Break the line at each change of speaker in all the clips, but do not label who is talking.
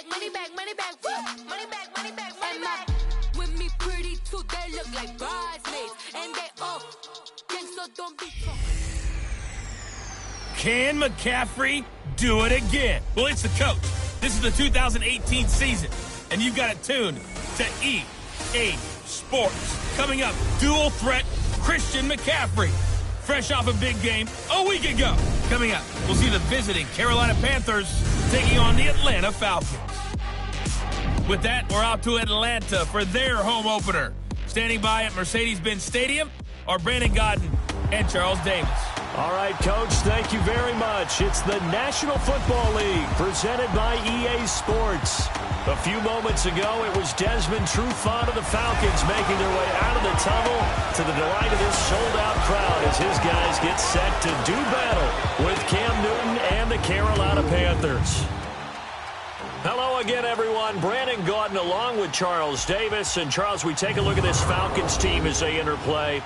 money back, money back, money back, money back, money back. With me pretty too, they look like bridesmaids, and they all so don't be talking.
Can McCaffrey do it again? Well, it's the coach. This is the 2018 season, and you've got it tuned to EA Sports. Coming up, dual threat Christian McCaffrey. Fresh off a big game a week ago. Coming up, we'll see the visiting Carolina Panthers taking on the Atlanta Falcons. With that, we're out to Atlanta for their home opener. Standing by at Mercedes-Benz Stadium are Brandon Godden and Charles Davis.
All right, Coach, thank you very much. It's the National Football League presented by EA Sports. A few moments ago, it was Desmond Trufant of the Falcons making their way out of the tunnel to the delight of this sold-out crowd as his guys get set to do battle with Cam Newton and the Carolina Panthers. Hello again, everyone. Brandon Gaudin along with Charles Davis. And, Charles, we take a look at this Falcons team as they enter play.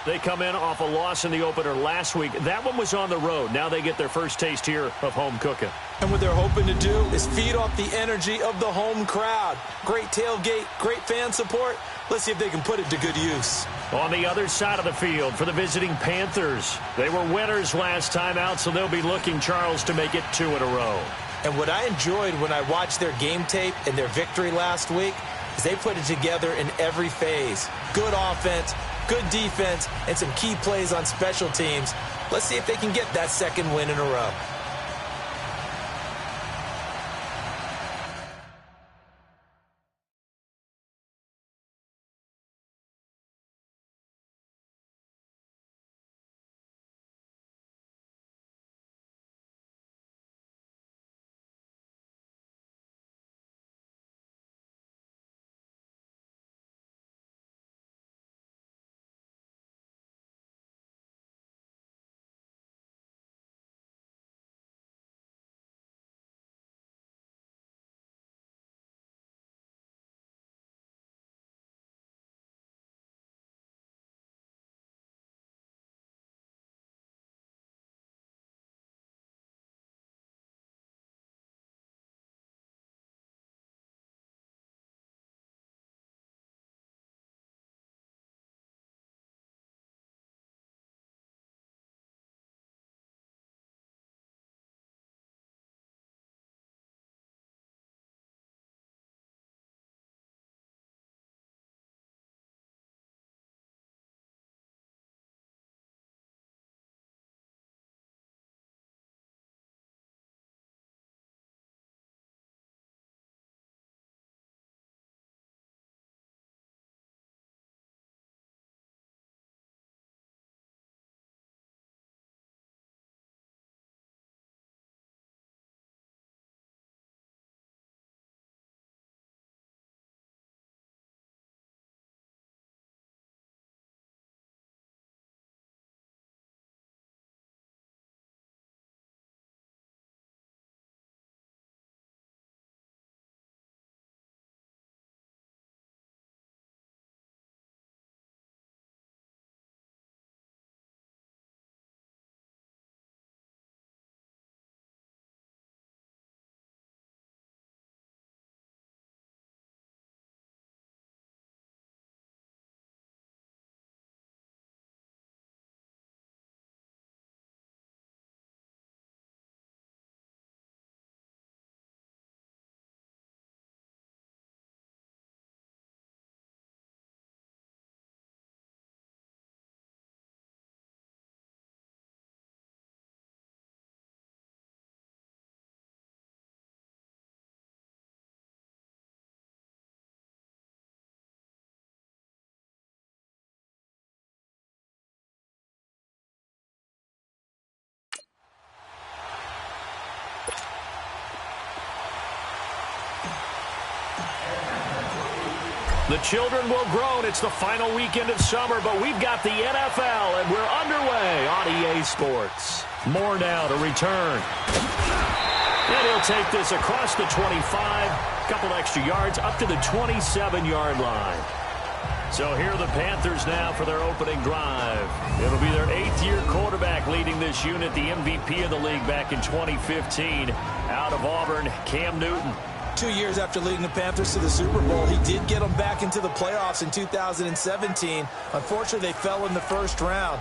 They come in off a loss in the opener last week. That one was on the road. Now they get their first taste here of home cooking.
And what they're hoping to do is feed off the energy of the home crowd. Great tailgate, great fan support. Let's see if they can put it to good use.
On the other side of the field for the visiting Panthers. They were winners last time out, so they'll be looking, Charles, to make it 2 in a row.
And what I enjoyed when I watched their game tape and their victory last week is they put it together in every phase. Good offense, good defense, and some key plays on special teams. Let's see if they can get that second win in a row.
The children will groan. It's the final weekend of summer, but we've got the NFL, and we're underway on EA Sports. More now to return. And he'll take this across the 25, a couple extra yards, up to the 27-yard line. So here are the Panthers now for their opening drive. It'll be their 8th-year quarterback leading this unit, the MVP of the league back in 2015. Out of Auburn, Cam Newton.
2 years after leading the Panthers to the Super Bowl, he did get them back into the playoffs in 2017. Unfortunately, they fell in the first round.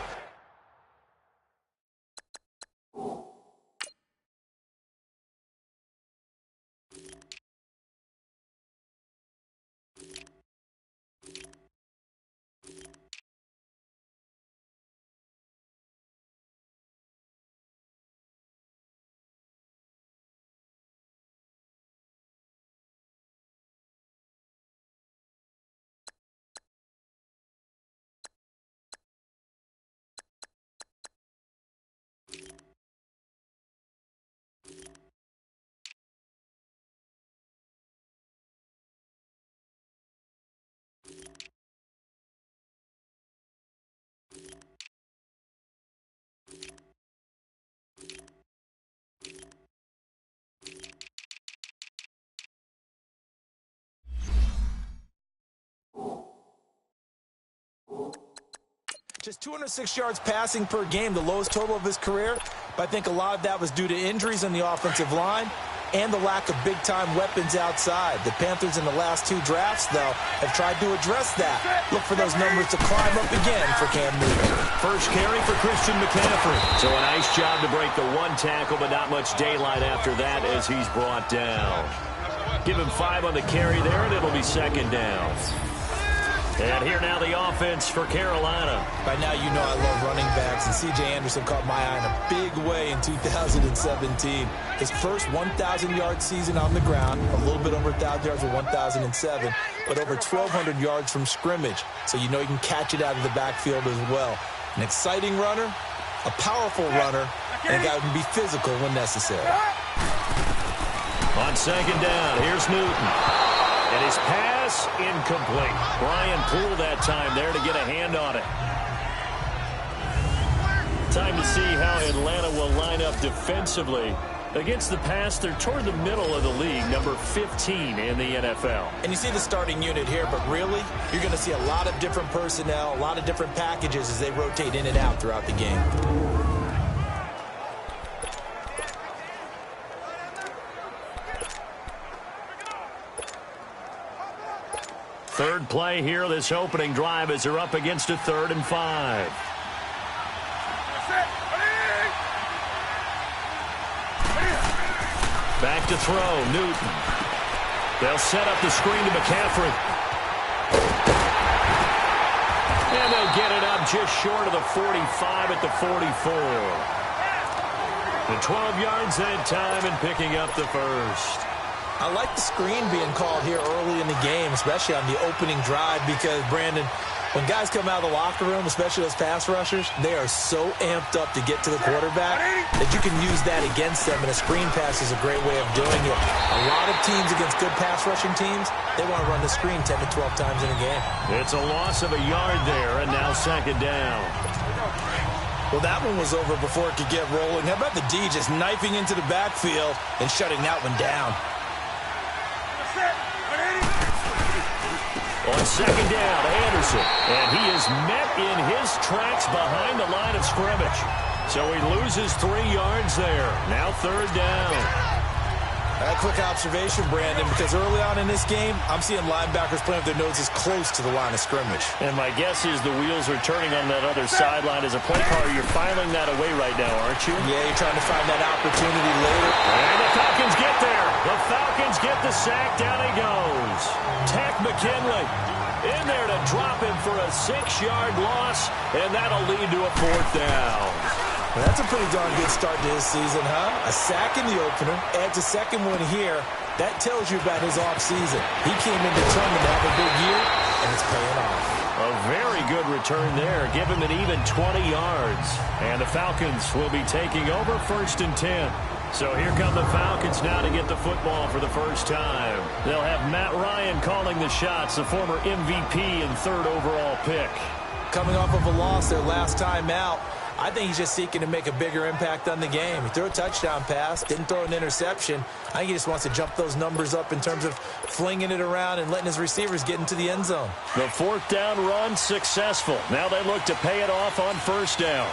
Just 206 yards passing per game, the lowest total of his career. But I think a lot of that was due to injuries on the offensive line and the lack of big-time weapons outside. The Panthers in the last 2 drafts, though, have tried to address that. Look for those numbers to climb up again for Cam Newton.
First carry for Christian McCaffrey. So a nice job to break the 1 tackle, but not much daylight after that as he's brought down. Give him 5 on the carry there, and it'll be second down. And here now the offense for Carolina.
By now you know I love running backs, and C.J. Anderson caught my eye in a big way in 2017. His first 1,000-yard season on the ground, a little bit over 1,000 yards with 1,007, but over 1,200 yards from scrimmage. So you know he can catch it out of the backfield as well. An exciting runner, a powerful runner, and a guy who can be physical when necessary.
On second down, here's Newton. And his pass incomplete. Brian Poole that time there to get a hand on it. Time to see how Atlanta will line up defensively. Against the pass, they're toward the middle of the league, number 15 in the NFL.
And you see the starting unit here, but really, you're going to see a lot of different personnel, a lot of different packages as they rotate in and out throughout the game.
Third play here, this opening drive as they're up against a 3rd and 5. Back to throw, Newton. They'll set up the screen to McCaffrey. And they'll get it up just short of the 45 at the 44. The 12 yards that time and picking up the first.
I like the screen being called here early in the game, especially on the opening drive, because, Brandon, when guys come out of the locker room, especially those pass rushers, they are so amped up to get to the quarterback that you can use that against them, and a screen pass is a great way of doing it. A lot of teams against good pass rushing teams, they want to run the screen 10 to 12 times in a game.
It's a loss of a yard there, and now second down.
Well, that one was over before it could get rolling. How about the D just knifing into the backfield and shutting that one down?
On second down, Anderson. And he is met in his tracks behind the line of scrimmage. So he loses 3 yards there. Now third down.
A quick observation, Brandon, because early on in this game, I'm seeing linebackers playing with their noses close to the line of scrimmage.
And my guess is the wheels are turning on that other sideline. As a play caller, you're filing that away right now, aren't you?
Yeah, you're trying to find that opportunity later.
And the Falcons get there. The Falcons get the sack. Down he goes. Tech McKinley in there to drop him for a 6-yard loss, and that'll lead to a 4th down.
Well, that's a pretty darn good start to his season, huh? A sack in the opener, adds a second one here. That tells you about his offseason. He came in determined to have a big year, and it's paying off.
A very good return there. Give him an even 20 yards. And the Falcons will be taking over 1st and 10. So here come the Falcons now to get the football for the first time. They'll have Matt Ryan calling the shots, the former MVP and 3rd overall pick.
Coming off of a loss their last time out, I think he's just seeking to make a bigger impact on the game. He threw a touchdown pass, didn't throw an interception. I think he just wants to jump those numbers up in terms of flinging it around and letting his receivers get into the end zone.
The 4th down run successful. Now they look to pay it off on 1st down.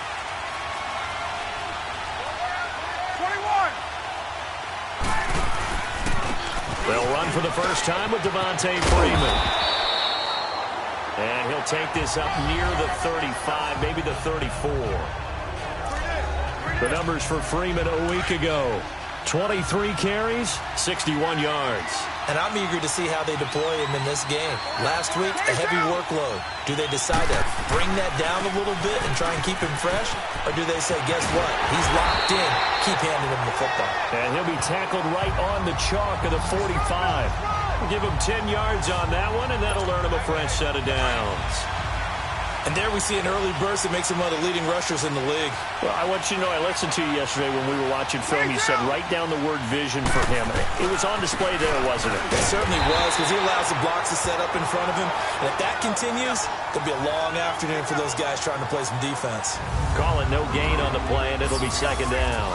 They'll run for the first time with Devontae Freeman. And he'll take this up near the 35, maybe the 34. The numbers for Freeman a week ago. 23 carries, 61 yards.
And I'm eager to see how they deploy him in this game. Last week, a heavy workload. Do they decide to bring that down a little bit and try and keep him fresh? Or do they say, guess what? He's locked in. Keep handing him the football.
And he'll be tackled right on the chalk of the 45. We'll give him 10 yards on that one, and that'll earn him a fresh set of downs.
And there we see an early burst that makes him one of the leading rushers in the league.
Well, I want you to know, I listened to you yesterday when we were watching film. You said write down the word vision for him. It was on display there, wasn't it?
It certainly was, because he allows the blocks to set up in front of him. And if that continues, it'll be a long afternoon for those guys trying to play some defense.
Call it no gain on the play, and it'll be second down.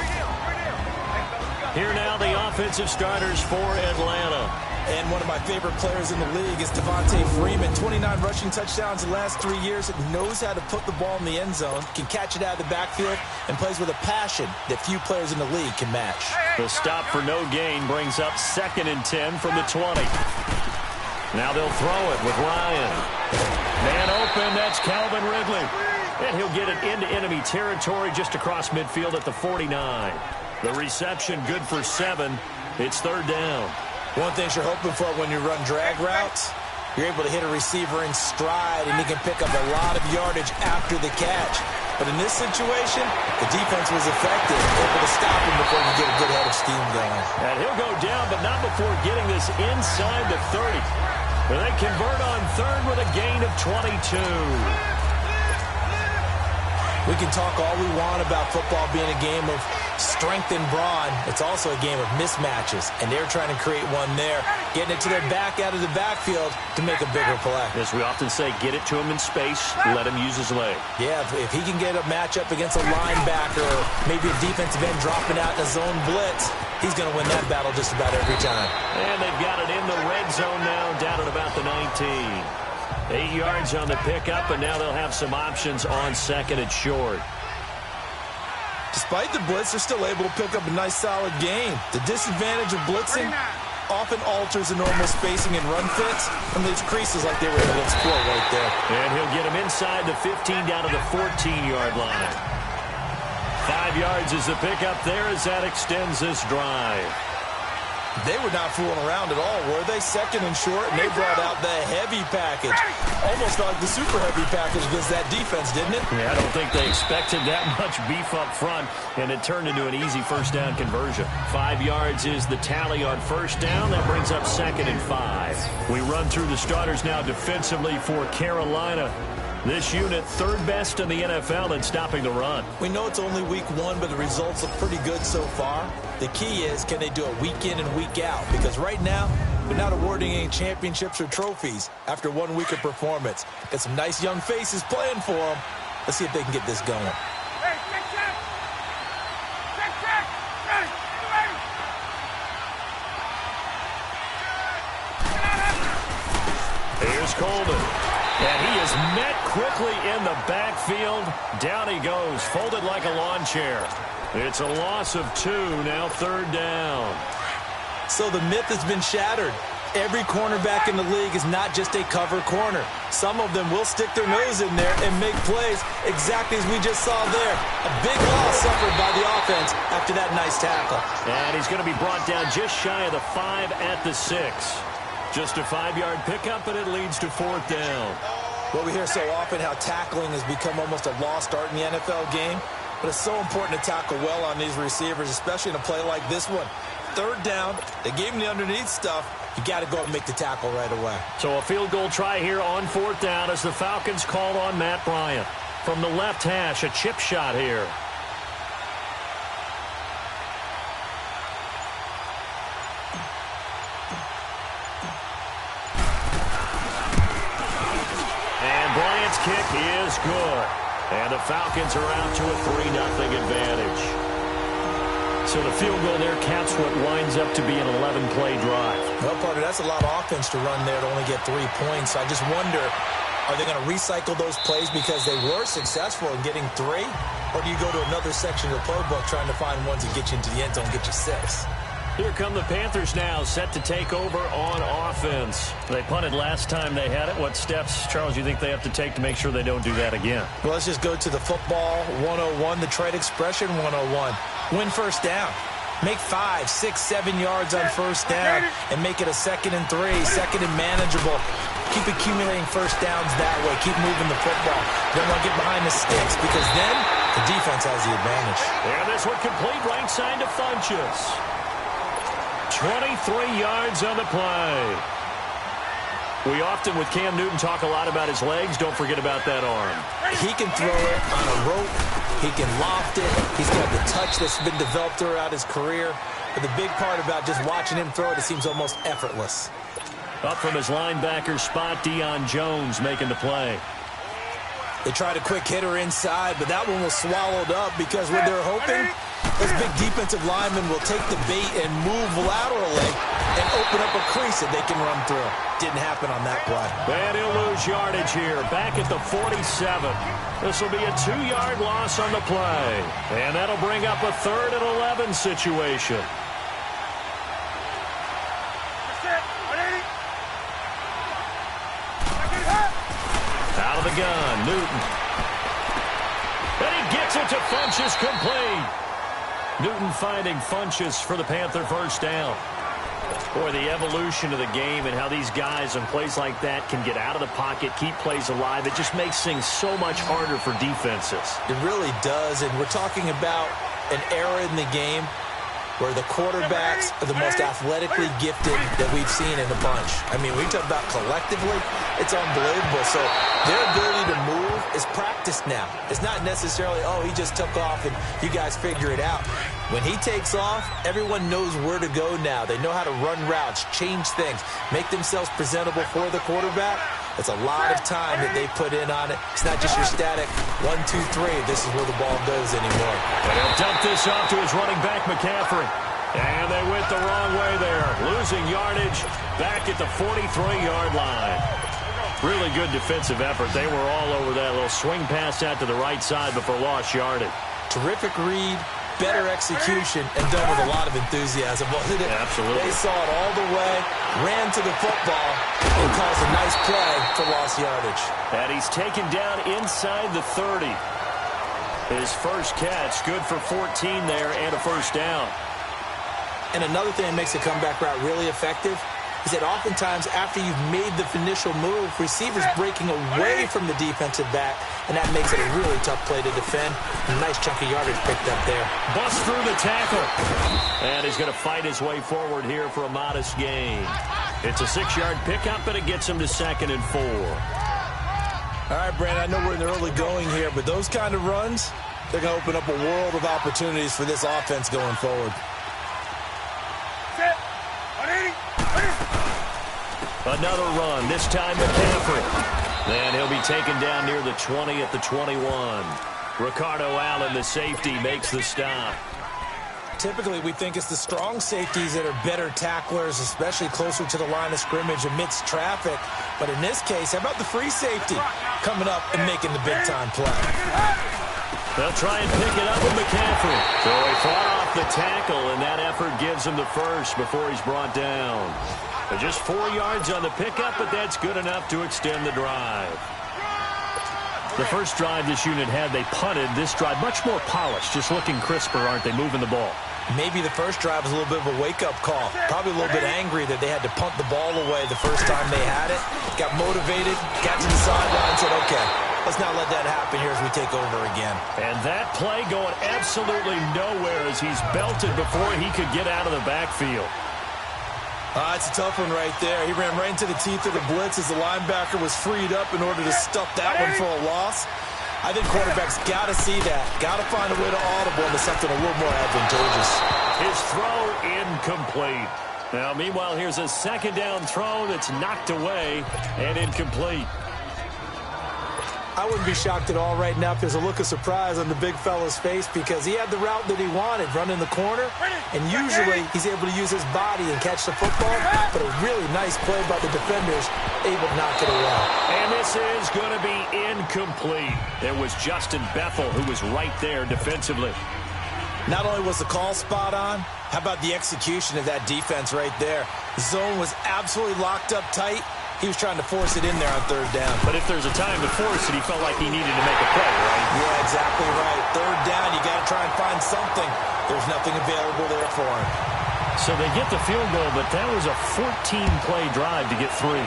Here now, the offensive starters for Atlanta.
And one of my favorite players in the league is Devontae Freeman. 29 rushing touchdowns the last 3 years. Knows how to put the ball in the end zone, can catch it out of the backfield, and plays with a passion that few players in the league can match.
The stop for no gain brings up 2nd and 10 from the 20. Now they'll throw it with Ryan. Man open, that's Calvin Ridley. And he'll get it into enemy territory just across midfield at the 49. The reception good for 7. It's 3rd down.
One thing you're hoping for when you run drag routes, you're able to hit a receiver in stride, and he can pick up a lot of yardage after the catch. But in this situation, the defense was effective, able to stop him before you get a good head of steam going.
And he'll go down, but not before getting this inside the 30. Where they convert on 3rd with a gain of 22.
We can talk all we want about football being a game of strength and brawn. It's also a game of mismatches, and they're trying to create one there, getting it to their back out of the backfield to make a bigger play.
As we often say, get it to him in space, let him use his leg.
Yeah, if he can get a matchup against a linebacker or maybe a defensive end dropping out in a zone blitz, he's going to win that battle just about every time.
And they've got it in the red zone now, down at about the 19. 8 yards on the pickup, and now they'll have some options on 2nd and short.
Despite the blitz, they're still able to pick up a nice, solid gain. The disadvantage of blitzing often alters the normal spacing and run fits, and leaves creases like they were able to explore right there.
And he'll get him inside the 15 down to the 14-yard line. 5 yards is the pickup there as that extends this drive.
They were not fooling around at all, were they? 2nd and short, and they brought out the heavy package. Almost like the super heavy package against that defense, didn't it?
Yeah, I don't think they expected that much beef up front, and it turned into an easy first down conversion. 5 yards is the tally on first down. That brings up 2nd and 5. We run through the starters now defensively for Carolina. This unit, 3rd best in the NFL in stopping the run.
We know it's only week 1, but the results look pretty good so far. The key is, can they do it week in and week out? Because right now, they're not awarding any championships or trophies after 1 week of performance. Got some nice young faces playing for them. Let's see if they can get this going.
Here's Coleman. And he is met quickly in the backfield. Down he goes, folded like a lawn chair. It's a loss of 2, now 3rd down.
So the myth has been shattered. Every cornerback in the league is not just a cover corner. Some of them will stick their nose in there and make plays exactly as we just saw there. A big loss suffered by the offense after that nice tackle.
And he's going to be brought down just shy of the 5 at the 6. Just a 5-yard pickup, and it leads to 4th down.
Well, we hear so often how tackling has become almost a lost art in the NFL game. But it's so important to tackle well on these receivers, especially in a play like this one. 3rd down, they gave him the underneath stuff. You got to go and make the tackle right away.
So a field goal try here on 4th down as the Falcons called on Matt Bryant. From the left hash, a chip shot here. Bryant's kick is good. And the Falcons are out to a 3-0 advantage. So the field goal there caps what winds up to be an 11-play drive.
Well, partner, that's a lot of offense to run there to only get 3 points. I just wonder, are they going to recycle those plays because they were successful in getting 3? Or do you go to another section of the playbook trying to find ones that get you into the end zone and get you 6?
Here come the Panthers now, set to take over on offense. They punted last time they had it. What steps, Charles, you think they have to take to make sure they don't do that again?
Well, let's just go to the football 101, the trade expression 101. Win first down. Make 5, 6, 7 yards on first down and make it a 2nd and 3, 2nd and manageable. Keep accumulating first downs that way. Keep moving the football. Don't want to get behind the sticks because then the defense has the advantage.
And this one complete right side to Funchess. 23 yards on the play. We often, with Cam Newton, talk a lot about his legs. Don't forget about that arm.
He can throw it on a rope. He can loft it. He's got the touch that's been developed throughout his career. But the big part about just watching him throw it seems almost effortless.
Up from his linebacker spot, Deion Jones making the play.
They tried a quick hitter inside, but that one was swallowed up because when they're hoping, those big defensive linemen will take the bait and move laterally and open up a crease that they can run through. Didn't happen on that play.
And he'll lose yardage here, back at the 47. This will be a 2-yard loss on the play. And that'll bring up a 3rd and 11 situation. Out of the gun, Newton. And he gets it to Funchess, complete. Newton finding Funchess for the Panther first down. Boy, the evolution of the game and how these guys in plays like that can get out of the pocket, keep plays alive, it just makes things so much harder for defenses.
It really does, and we're talking about an era in the game where the quarterbacks are the most athletically gifted that we've seen in a bunch. I mean, we talk about collectively, it's unbelievable. So their ability to move is practiced now. It's not necessarily, oh, he just took off and you guys figure it out. When he takes off, everyone knows where to go now. They know how to run routes, change things, make themselves presentable for the quarterback. It's a lot of time that they put in on it. It's not just your static 1, 2, 3. This is where the ball goes anymore.
And he'll dump this off to his running back, McCaffrey. And they went the wrong way there. Losing yardage back at the 43-yard line. Really good defensive effort. They were all over that little swing pass out to the right side before lost yardage.
Terrific read, better execution, and done with a lot of enthusiasm, wasn't it?
Absolutely.
They saw it all the way, ran to the football, and caused a nice play for lost yardage.
And he's taken down inside the 30. His first catch, good for 14 there and a first down.
And another thing that makes the comeback route really effective is that oftentimes after you've made the initial move, receivers breaking away from the defensive back, and that makes it a really tough play to defend. A nice chunk of yardage picked up there.
Bust through the tackle. And he's going to fight his way forward here for a modest gain. It's a 6-yard pickup, and it gets him to 2nd and 4.
All right, Brandon, I know we're in the early going here, but those kind of runs, they're going to open up a world of opportunities for this offense going forward.
Another run, this time McCaffrey. And he'll be taken down near the 20 at the 21. Ricardo Allen, the safety, makes the stop.
Typically, we think it's the strong safeties that are better tacklers, especially closer to the line of scrimmage amidst traffic. But in this case, how about the free safety coming up and making the big-time play?
They'll try and pick it up with McCaffrey. So he fought off the tackle, and that effort gives him the first before he's brought down. But just 4 yards on the pickup, but that's good enough to extend the drive. The first drive this unit had, they punted. This drive, much more polished, just looking crisper, aren't they, moving the ball?
Maybe the first drive was a little bit of a wake-up call. Probably a little bit angry that they had to punt the ball away the first time they had it. Got motivated, got to the sideline, said, okay, let's not let that happen here as we take over again.
And that play going absolutely nowhere as he's belted before he could get out of the backfield.
It's a tough one right there. He ran right into the teeth of the blitz as the linebacker was freed up in order to stuff that one for a loss. I think quarterbacks got to see that. Got to find a way to audible into something a little more advantageous.
His throw incomplete. Now, meanwhile, here's a 2nd down throw that's knocked away and incomplete.
I wouldn't be shocked at all right now if there's a look of surprise on the big fella's face because he had the route that he wanted, running the corner, and usually he's able to use his body and catch the football, but a really nice play by the defenders, able to knock it away.
And this is going to be incomplete. There was Justin Bethel who was right there defensively.
Not only was the call spot on, how about the execution of that defense right there? The zone was absolutely locked up tight. He was trying to force it in there on third down.
But if there's a time to force it, he felt like he needed to make a play, right?
Yeah, exactly right. Third down, you got to try and find something. There's nothing available there for him.
So they get the field goal, but that was a 14-play drive to get 3.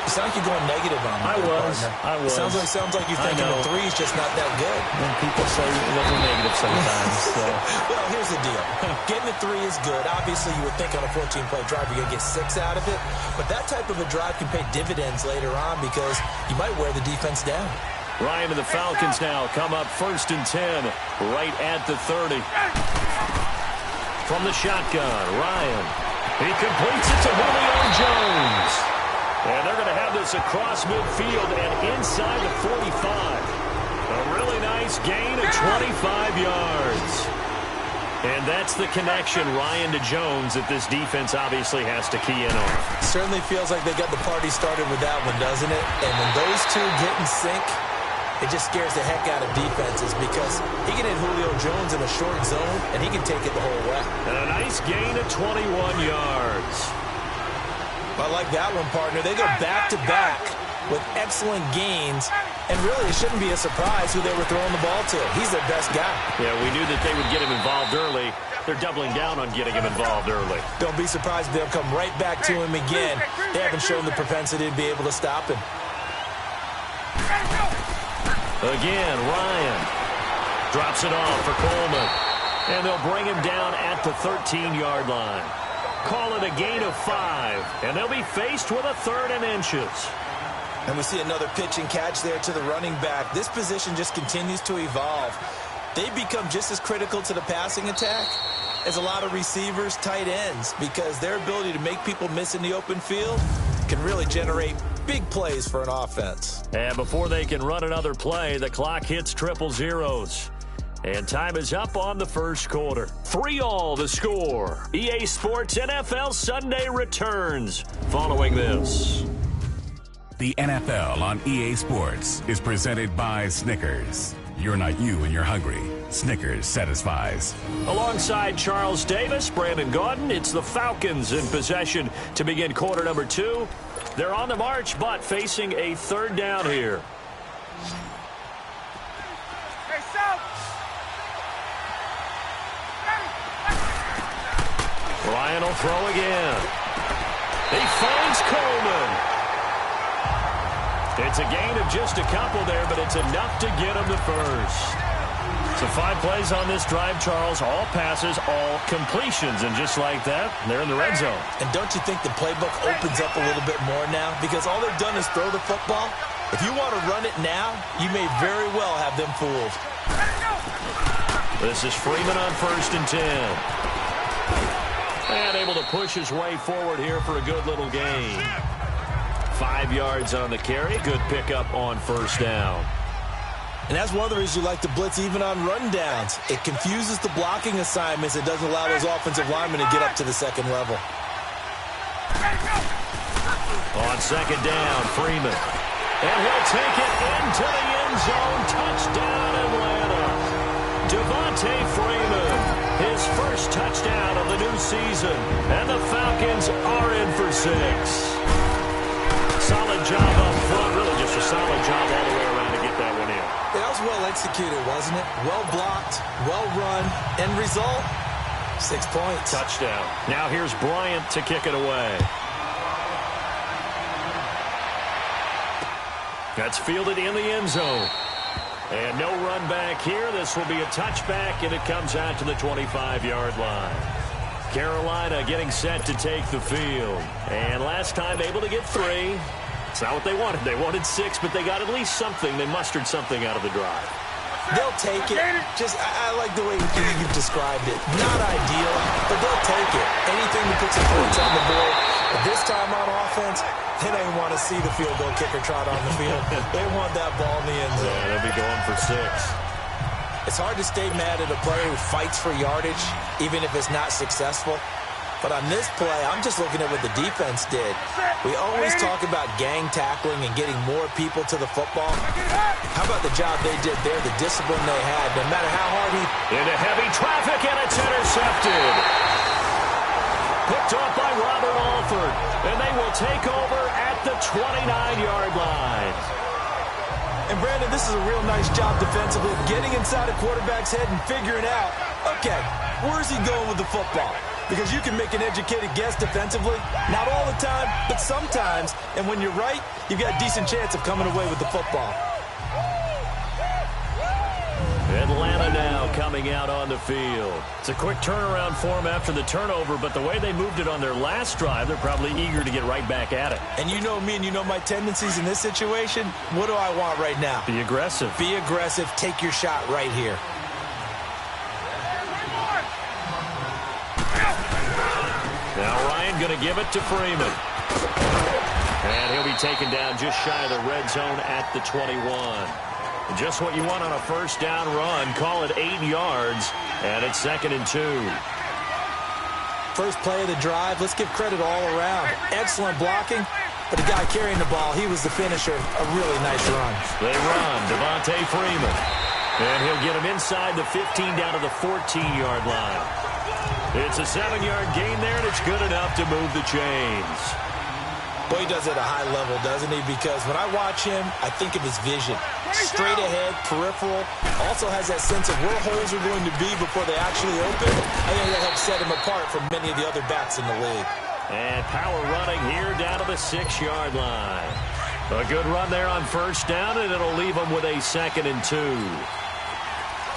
You sound like you're going negative on me.
I was.
It sounds like you're thinking the 3's just not that good.
And people say it was a negative sometimes. So.
Well, here's the deal. Getting the 3 is good. Obviously, you would think on a 14-play drive you're going to get 6 out of it. But that type of a drive can pay dividends later on because you might wear the defense down.
Ryan and the Falcons now come up 1st and 10, right at the 30. From the shotgun, Ryan. He completes it to Julio Jones. And they're going to have this across midfield and inside the 45. A really nice gain of 25 yards. And that's the connection, Ryan to Jones, that this defense obviously has to key in on.
Certainly feels like they got the party started with that one, doesn't it? And when those two get in sync, it just scares the heck out of defenses because he can hit Julio Jones in a short zone, and he can take it the whole way.
And a nice gain of 21 yards.
I like that one, partner. They go back-to-back with excellent gains, and really it shouldn't be a surprise who they were throwing the ball to. He's their best guy.
Yeah, we knew that they would get him involved early. They're doubling down on getting him involved early.
Don't be surprised if they'll come right back to him again. They haven't shown the propensity to be able to stop him.
Again, Ryan drops it off for Coleman. And they'll bring him down at the 13-yard line. Call it a gain of 5, and they'll be faced with a 3rd and inches.
And we see another pitch and catch there to the running back. This position just continues to evolve. They become just as critical to the passing attack as a lot of receivers, tight ends, because their ability to make people miss in the open field can really generate big plays for an offense.
And before they can run another play, the clock hits triple zeros. And time is up on the first quarter. 3-all the score. EA Sports NFL Sunday returns following this.
The NFL on EA Sports is presented by Snickers. You're not you when you're hungry. Snickers satisfies.
Alongside Charles Davis, Brandon Gaudin, it's the Falcons in possession to begin quarter number 2. They're on the march, but facing a 3rd down here. Ryan will throw again. He finds Coleman. It's a gain of just a couple there, but it's enough to get him the first. So 5 plays on this drive, Charles. All passes, all completions. And just like that, they're in the red zone.
And don't you think the playbook opens up a little bit more now? Because all they've done is throw the football. If you want to run it now, you may very well have them fooled.
This is Freeman on 1st and 10. And able to push his way forward here for a good little gain. 5 yards on the carry. Good pickup on 1st down.
And that's one of the reasons you like to blitz even on rundowns. It confuses the blocking assignments. It doesn't allow those offensive linemen to get up to the second level.
On 2nd down, Freeman. And he'll take it into the end zone. Touchdown, Atlanta. Devontae Freeman. His first touchdown of the new season. And the Falcons are in for 6. Solid job up front. Really just a solid job all the way around to get that one in.
That was well executed, wasn't it? Well blocked, well run. End result, 6 points.
Touchdown. Now here's Bryant to kick it away. That's fielded in the end zone. And no run back here. This will be a touchback, and it comes out to the 25-yard line. Carolina getting set to take the field. And last time able to get 3. It's not what they wanted. They wanted 6, but they got at least something. They mustered something out of the drive.
They'll take it. I like the way you've described it. Not ideal, but they'll take it. Anything to put some points on the board. But this time on offense, they don't want to see the field goal kicker trot on the field. They want that ball in the end zone.
Yeah, they'll be going for 6.
It's hard to stay mad at a player who fights for yardage, even if it's not successful. But on this play, I'm just looking at what the defense did. We always talk about gang tackling and getting more people to the football. How about the job they did there, the discipline they had, no matter how hard he...
Into heavy traffic, and it's intercepted. Picked off by Robert Alford, and they will take over at the 29-yard line.
And Brandon, this is a real nice job defensively, getting inside a quarterback's head and figuring out, okay, where's he going with the football? Because you can make an educated guess defensively, not all the time, but sometimes. And when you're right, you've got a decent chance of coming away with the football.
Atlanta now coming out on the field. It's a quick turnaround for them after the turnover, but the way they moved it on their last drive, they're probably eager to get right back at it.
And you know me and you know my tendencies in this situation. What do I want right now?
Be aggressive.
Be aggressive. Take your shot right here.
Now Ryan going to give it to Freeman. And he'll be taken down just shy of the red zone at the 21. Just what you want on a first down run. Call it 8 yards, and it's 2nd and 2.
First play of the drive. Let's give credit all around. Excellent blocking, but the guy carrying the ball, he was the finisher. A really nice run.
They run. Devontae Freeman. And he'll get him inside the 15 down to the 14-yard line. It's a 7-yard gain there, and it's good enough to move the chains.
Boy, he does it at a high level, doesn't he? Because when I watch him, I think of his vision. Straight ahead, peripheral. Also has that sense of where holes are going to be before they actually open. I think that helps set him apart from many of the other backs in the league.
And power running here down to the 6-yard line. A good run there on first down, and it'll leave them with a 2nd and 2.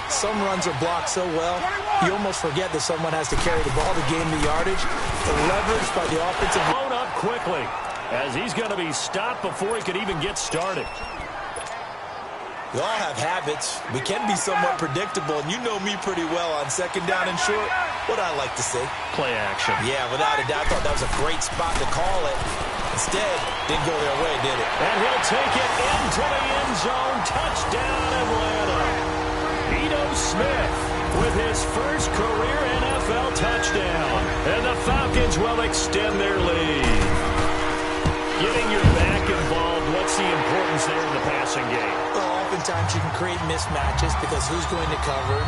Some runs are blocked so well, you almost forget that someone has to carry the ball to gain the yardage. The leverage by the offensive...
Blown up quickly, as he's going to be stopped before he could even get started.
We all have habits. We can be somewhat predictable, and you know me pretty well on second down and short. What I like to see.
Play action.
Yeah, without a doubt. I thought that was a great spot to call it. Instead, didn't go their way, did it?
And he'll take it into the end zone. Touchdown, Atlanta. Ito Smith with his first career NFL touchdown. And the Falcons will extend their lead. Getting your back involved, what's the importance there in the passing game?
Well, oftentimes you can create mismatches because who's going to cover,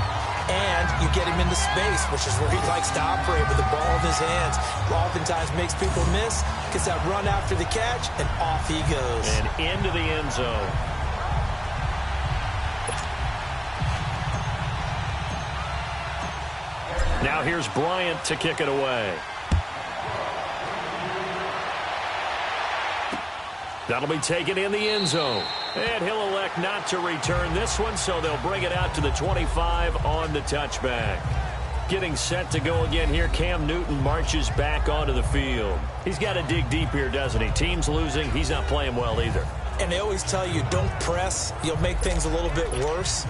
and you get him into space, which is where he likes to operate with the ball in his hands. Oftentimes makes people miss, gets that run after the catch, and off he goes.
And into the end zone. Now here's Bryant to kick it away. That'll be taken in the end zone. And he'll elect not to return this one, so they'll bring it out to the 25 on the touchback. Getting set to go again here, Cam Newton marches back onto the field. He's got to dig deep here, doesn't he? Team's losing. He's not playing well either.
And they always tell you, don't press. You'll make things a little bit worse.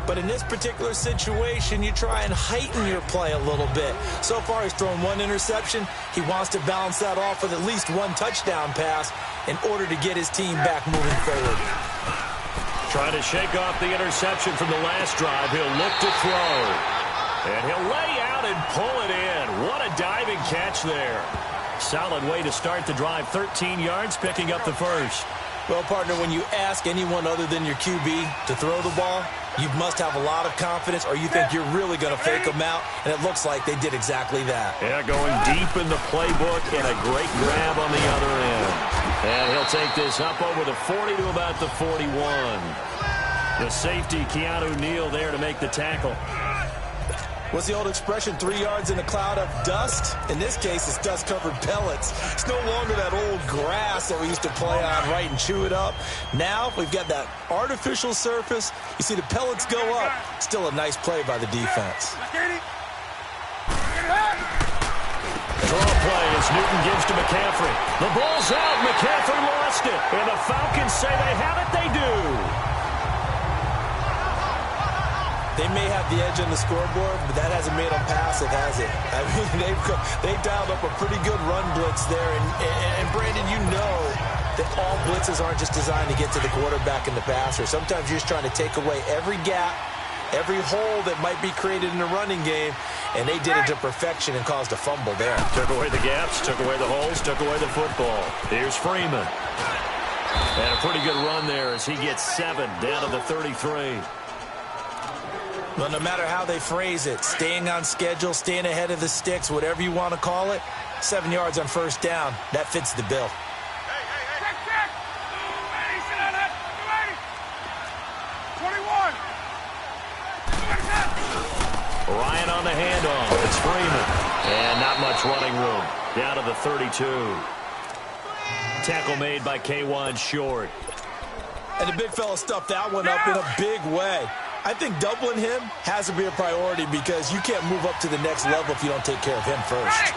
But in this particular situation, you try and heighten your play a little bit. So far, he's thrown one interception. He wants to balance that off with at least one touchdown pass in order to get his team back moving forward.
Trying to shake off the interception from the last drive. He'll look to throw. And he'll lay out and pull it in. What a diving catch there. Solid way to start the drive. 13 yards, picking up the first.
Well, partner, when you ask anyone other than your QB to throw the ball, you must have a lot of confidence, or you think you're really going to fake them out, and it looks like they did exactly that.
Yeah, going deep in the playbook, and a great grab on the other end. And he'll take this up over the 40 to about the 41. The safety, Keanu Neal, there to make the tackle.
What's the old expression, 3 yards in a cloud of dust? In this case, it's dust-covered pellets. It's no longer that old grass that we used to play on, right, and chew it up. Now, we've got that artificial surface. You see the pellets go up. Still a nice play by the defense.
Draw play as Newton gives to McCaffrey. The ball's out. McCaffrey lost it. And the Falcons say they have it. They do.
They may have the edge on the scoreboard, but that hasn't made them passive, has it? I mean, they've dialed up a pretty good run blitz there. And Brandon, you know that all blitzes aren't just designed to get to the quarterback and the passer. Sometimes you're just trying to take away every gap every hole that might be created in the running game, and they did it to perfection and caused a fumble there.
Took away the gaps, took away the holes, took away the football. Here's Freeman. And a pretty good run there as he gets 7 down to the 33.
Well, no matter how they phrase it, staying on schedule, staying ahead of the sticks, whatever you want to call it, 7 yards on first down, that fits the bill.
Check. 21.
Ryan on the handoff. It's Freeman. And not much running room. Down to the 32. Tackle made by K1 Short.
And the big fella stuffed that one up in a big way. I think doubling him has to be a priority because you can't move up to the next level if you don't take care of him first.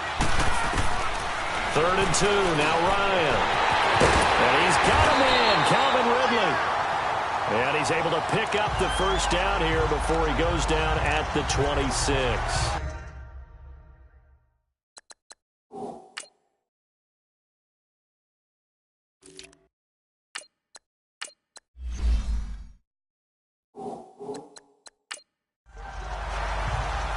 3rd and 2. Now Ryan. And he's got a man, Calvin Ridley. And he's able to pick up the first down here before he goes down at the 26.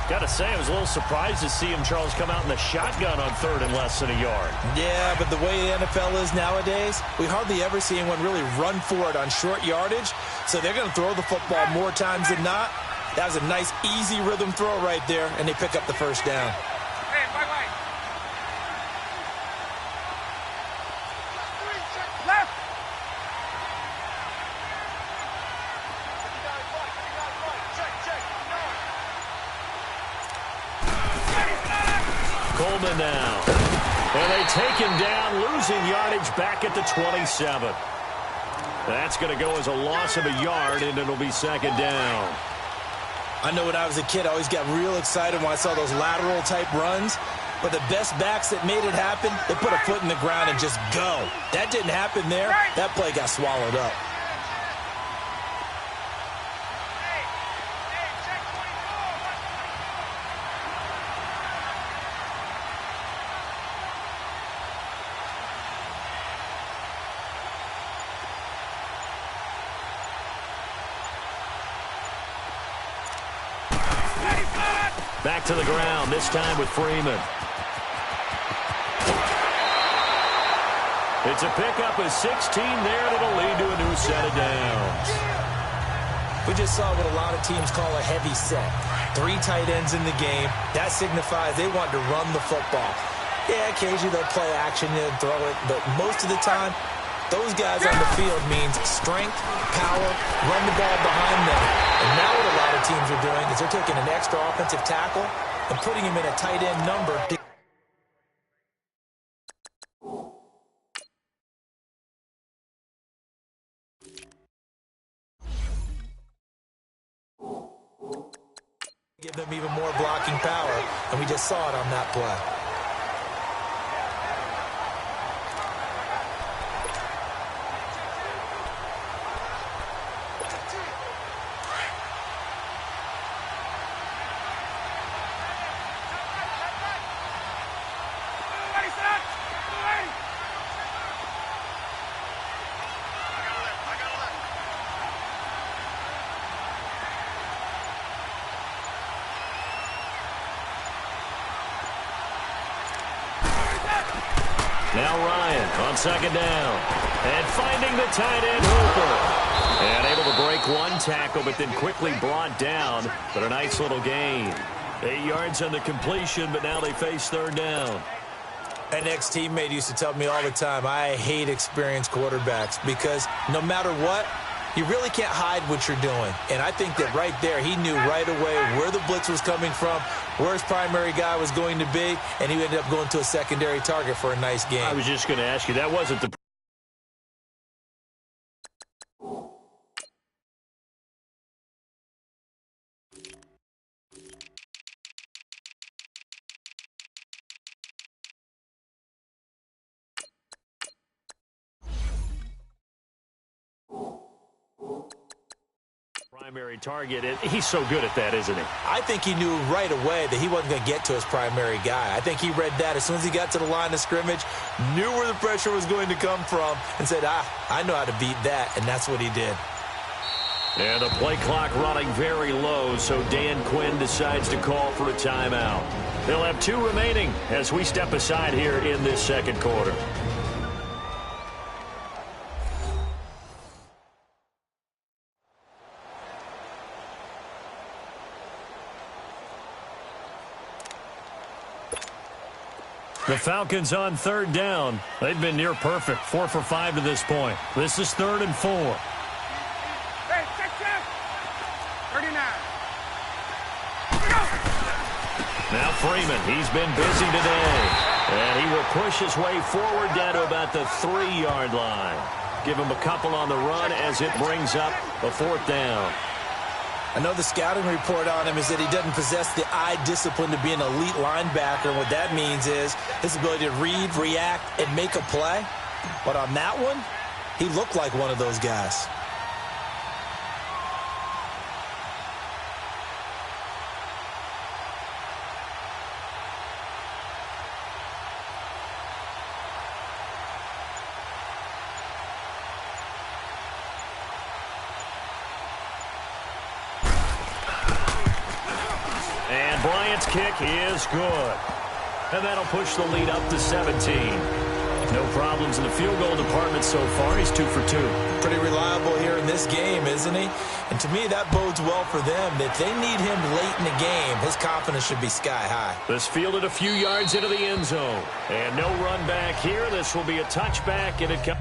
Got to say, I was a little surprised to see him, Charles, come out in the shotgun on 3rd and less than a yard.
Yeah, but the way the NFL is nowadays, we hardly ever see anyone really run for it on short yardage. So they're going to throw the football more times than not. That was a nice, easy rhythm throw right there, and they pick up the first down.
Hey, bye. Left.
Coleman now. And they take him down, losing yardage back at the 27. That's going to go as a loss of a yard, and it'll be 2nd down.
I know when I was a kid, I always got real excited when I saw those lateral-type runs. But the best backs that made it happen, they put a foot in the ground and just go. That didn't happen there. That play got swallowed up.
Back to the ground, this time with Freeman. It's a pickup of 16 there that'll lead to a new set of downs.
We just saw what a lot of teams call a heavy set. 3 tight ends in the game. That signifies they want to run the football. Yeah, occasionally they'll play action and throw it, but most of the time, those guys on the field means strength, power, run the ball behind them. And now what a lot of teams are doing is they're taking an extra offensive tackle and putting him in a tight end number to give them even more blocking power, and we just saw it on that play.
Now Ryan on 2nd down. And finding the tight end Hooper. And able to break one tackle, but then quickly brought down. But a nice little gain. 8 yards on the completion, but now they face 3rd down.
An ex-teammate used to tell me all the time, I hate experienced quarterbacks because no matter what, you really can't hide what you're doing. And I think that right there, he knew right away where the blitz was coming from, where his primary guy was going to be, and he ended up going to a secondary target for a nice game.
I was just going to ask you, that wasn't the primary target. He's so good at that, isn't he?
I think he knew right away that he wasn't going to get to his primary guy. I think he read that as soon as he got to the line of scrimmage, knew where the pressure was going to come from, and said, I know how to beat that, and that's what he did.
And the play clock running very low, so Dan Quinn decides to call for a timeout. They'll have 2 remaining as we step aside here in this second quarter. The Falcons on 3rd down. They've been near perfect, 4 for 5 to this point. This is 3rd and 4.
Hey, check. 39.
Now Freeman, he's been busy today. And he will push his way forward down to about the 3-yard line. Give him a couple on the run as it brings up a 4th down.
I know the scouting report on him is that he doesn't possess the eye discipline to be an elite linebacker. And what that means is his ability to read, react, and make a play. But on that one, he looked like one of those guys.
Bryant's kick is good. And that'll push the lead up to 17. No problems in the field goal department so far. He's 2 for 2.
Pretty reliable here in this game, isn't he? And to me, that bodes well for them. If they need him late in the game, his confidence should be sky high.
This fielded a few yards into the end zone. And no run back here. This will be a touchback, and it comes.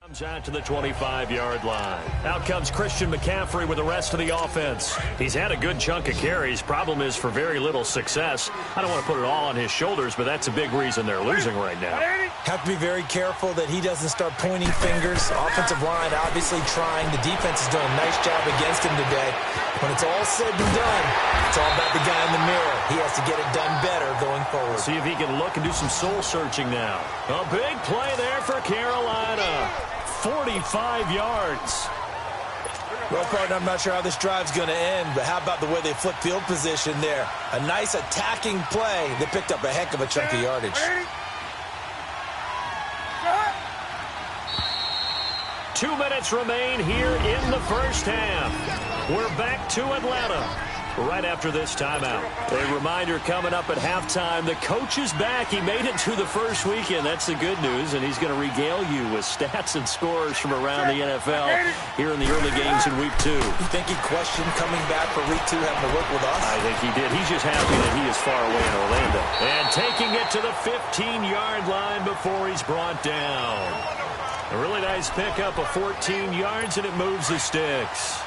Comes out to the 25-yard line. Out comes Christian McCaffrey with the rest of the offense. He's had a good chunk of carries. Problem is for very little success. I don't want to put it all on his shoulders, but that's a big reason they're losing right now.
Have to be very careful that he doesn't start pointing fingers. Offensive line obviously trying. The defense is doing a nice job against him today. When it's all said and done, it's all about the guy in the mirror. He has to get it done better going forward.
See if he can look and do some soul searching now. A big play there for Carolina. 45 yards.
Well, partner, I'm not sure how this drive's going to end, but how about the way they flip field position there? A nice attacking play that picked up a heck of a chunk of yardage.
2 minutes remain here in the first half. We're back to Atlanta right after this timeout. A reminder coming up at halftime, the coach is back. He made it to the first weekend. That's the good news, and he's going to regale you with stats and scores from around the NFL here in the early games in Week 2.
You think he questioned coming back for Week 2 having to work with us?
I think he did. He's just happy that he is far away in Orlando. And taking it to the 15-yard line before he's brought down. A really nice pickup of 14 yards, and it moves the sticks.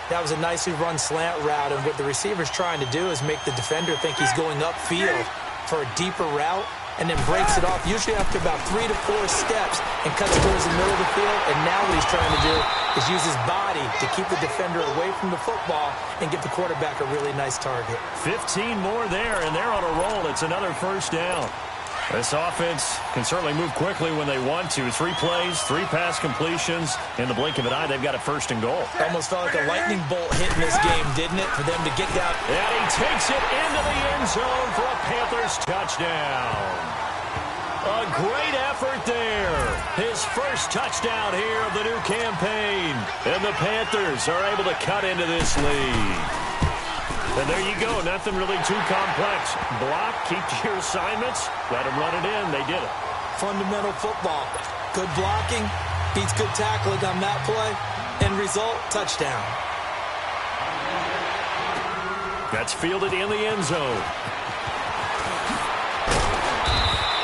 That was a nicely run slant route, and what the receiver's trying to do is make the defender think he's going upfield for a deeper route, and then breaks it off, usually after about 3 to 4 steps, and cuts towards the middle of the field. And now what he's trying to do is use his body to keep the defender away from the football and give the quarterback a really nice target.
15 more there, and they're on a roll. It's another first down. This offense can certainly move quickly when they want to. 3 plays, 3 pass completions. In the blink of an eye, they've got it first and goal.
Almost felt like a lightning bolt hit in this game, didn't it, for them to get down?
And he takes it into the end zone for a Panthers touchdown. A great effort there. His first touchdown here of the new campaign. And the Panthers are able to cut into this lead. And there you go. Nothing really too complex. Block, keep to your assignments, let them run it in. They did it.
Fundamental football. Good blocking, beats good tackling on that play. End result, touchdown.
That's fielded in the end zone.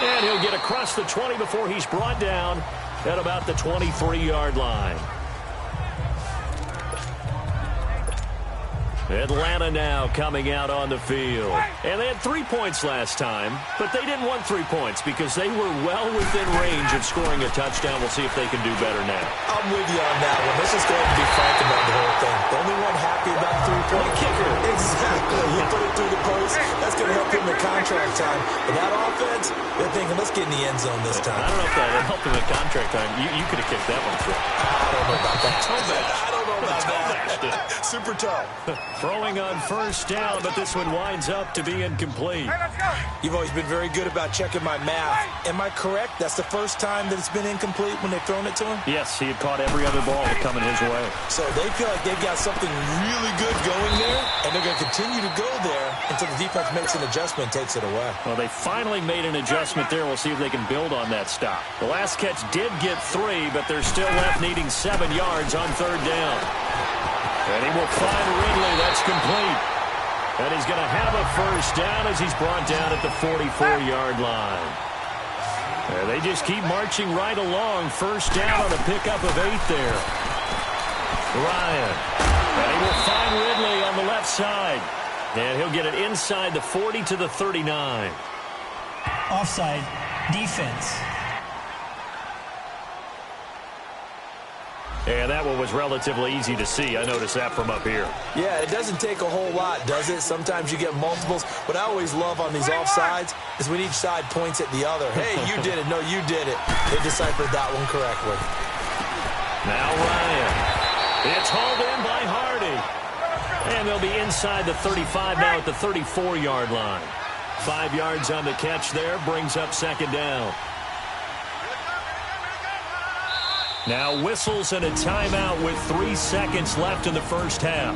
And he'll get across the 20 before he's brought down at about the 23-yard line. Atlanta now coming out on the field. And they had 3 points last time, but they didn't want 3 points because they were well within range of scoring a touchdown. We'll see if they can do better now.
I'm with you on that one. Let's just go ahead and be frank about the whole thing. The only one happy about 3-point kicker. Exactly. He put it through the post. That's going to help him in contract time. But that offense, they're thinking, let's get in the end zone this time.
I don't know if that would help him in contract time. You could have kicked that one through.
I don't know about that. I don't know about that. Super tough.
Throwing on first down, but this one winds up to be incomplete.
Hey, let's go.
You've always been very good about checking my math. Am I correct? That's the first time that it's been incomplete when they've thrown it to him?
Yes, he had caught every other ball coming his way.
So they feel like they've got something really good going there, and they're going to continue to go there until the defense makes an adjustment and takes it away.
Well, they finally made an adjustment there. We'll see if they can build on that stop. The last catch did get 3, but they're still left needing 7 yards on third down. And he will find Ridley. That's complete. And he's going to have a first down as he's brought down at the 44-yard line. And they just keep marching right along. First down on a pickup of 8 there. Ryan. And he will find Ridley on the left side. And he'll get it inside the 40 to the 39.
Offside defense.
And that one was relatively easy to see. I noticed that from up here.
Yeah, it doesn't take a whole lot, does it? Sometimes you get multiples. What I always love on these offsides is when each side points at the other. Hey, you did it. No, you did it. They deciphered that one correctly.
Now Ryan. It's hauled in by Hardy. And they'll be inside the 35 now at the 34-yard line. 5 yards on the catch there. Brings up second down. Now whistles and a timeout with 3 seconds left in the first half.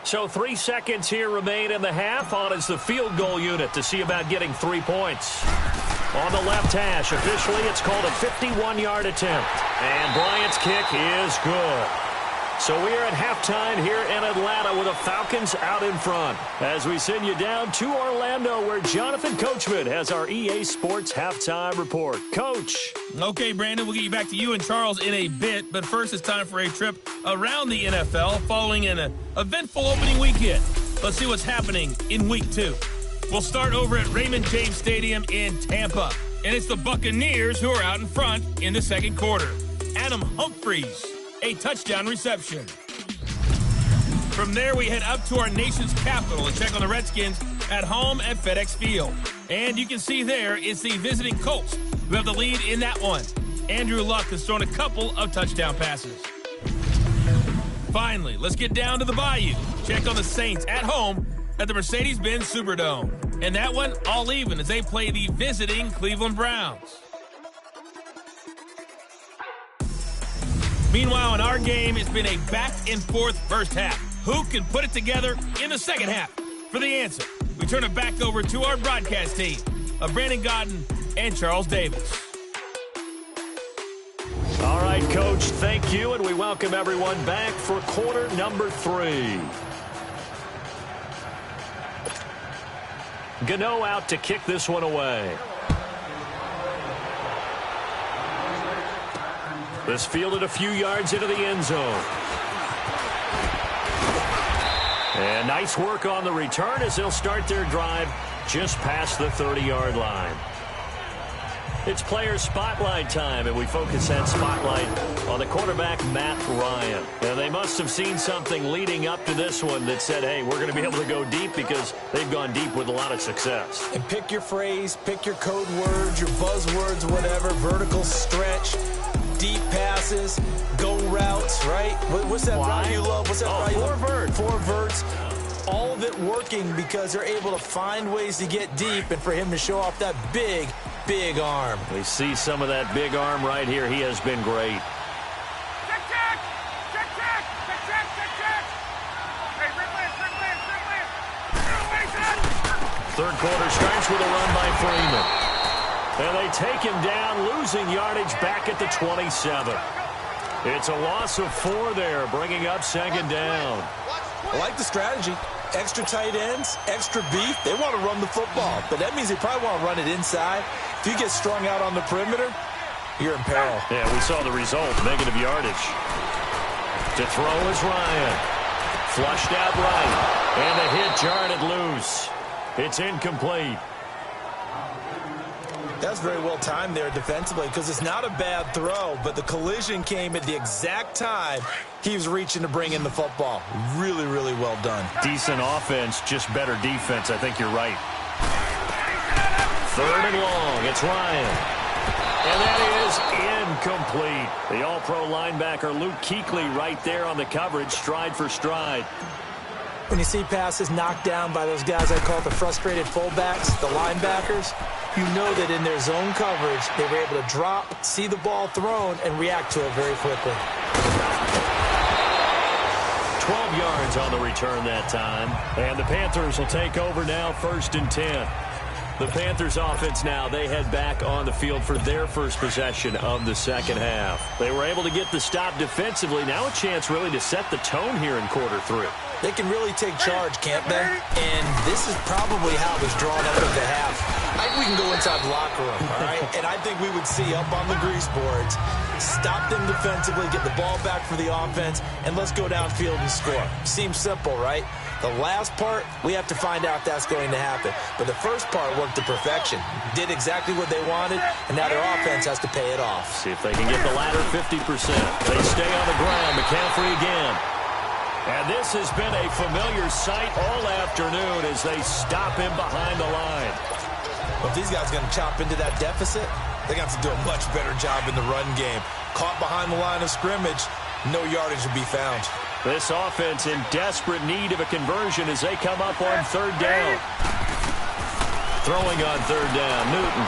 So 3 seconds here remain in the half. On is the field goal unit to see about getting 3 points. On the left hash, officially it's called a 51-yard attempt. And Bryant's kick is good. So we are at halftime here in Atlanta with the Falcons out in front. As we send you down to Orlando where Jonathan Coachman has our EA Sports halftime report. Coach.
Okay, Brandon, we'll get you back to you and Charles in a bit. But first, it's time for a trip around the NFL following an eventful opening weekend. Let's see what's happening in Week 2. We'll start over at Raymond James Stadium in Tampa. And it's the Buccaneers who are out in front in the second quarter. Adam Humphries, a touchdown reception. From there, we head up to our nation's capital and check on the Redskins at home at FedEx Field. And you can see there it's the visiting Colts who have the lead in that one. Andrew Luck has thrown a couple of touchdown passes. Finally, let's get down to the Bayou. Check on the Saints at home at the Mercedes-Benz Superdome. And that one all even as they play the visiting Cleveland Browns. Meanwhile, in our game, it's been a back-and-forth first half. Who can put it together in the second half? For the answer, we turn it back over to our broadcast team of Brandon Godden and Charles Davis.
All right, Coach, thank you, and we welcome everyone back for quarter number 3. Gano out to kick this one away. This fielded a few yards into the end zone. And nice work on the return as they'll start their drive just past the 30-yard line. It's player spotlight time, and we focus that spotlight on the quarterback, Matt Ryan. And they must have seen something leading up to this one that said, hey, we're going to be able to go deep because they've gone deep with a lot of success.
And pick your phrase, pick your code words, your buzzwords, whatever, vertical stretch, deep passes, go routes, right? What's that route you love? What's that route you love?
4 verts.
4 verts. All of it working because they're able to find ways to get deep and for him to show off that big, big arm.
We see some of that big arm right here. He has been great.
Check, check! Check, check! Check, check, check, check! Hey, replay.
Third quarter starts with a run by Freeman. And they take him down, losing yardage back at the 27. It's a loss of 4 there, bringing up second down.
I like the strategy. Extra tight ends, extra beef. They want to run the football, but that means they probably want to run it inside. If you get strung out on the perimeter, you're in peril.
Yeah, we saw the result, negative yardage. To throw is Ryan. Flushed out right. And the hit jarred it loose. It's incomplete.
That's very well timed there defensively because it's not a bad throw, but the collision came at the exact time he was reaching to bring in the football. Really, really well done.
Decent offense, just better defense. I think you're right. 3rd and long. It's Ryan. And that is incomplete. The all-pro linebacker Luke Kuechly right there on the coverage, stride for stride.
When you see passes knocked down by those guys I call the frustrated fullbacks, the linebackers, you know that in their zone coverage, they were able to drop, see the ball thrown, and react to it very quickly.
12 yards on the return that time. And the Panthers will take over now, 1st and 10. The Panthers offense now, they head back on the field for their first possession of the second half. They were able to get the stop defensively. Now a chance really to set the tone here in quarter 3.
They can really take charge, can't they? And this is probably how it was drawn up at the half. I think we can go inside the locker room, all right? And I think we would see up on the grease boards, stop them defensively, get the ball back for the offense, and let's go downfield and score. Seems simple, right? The last part, we have to find out if that's going to happen. But the first part worked to perfection. Did exactly what they wanted, and now their offense has to pay it off.
See if they can get the latter 50%. They stay on the ground. McCaffrey again. And this has been a familiar sight all afternoon as they stop him behind the line.
Well, if these guys are going to chop into that deficit, they're going to have to do a much better job in the run game. Caught behind the line of scrimmage, no yardage will be found.
This offense in desperate need of a conversion as they come up on 3rd down. Throwing on 3rd down, Newton.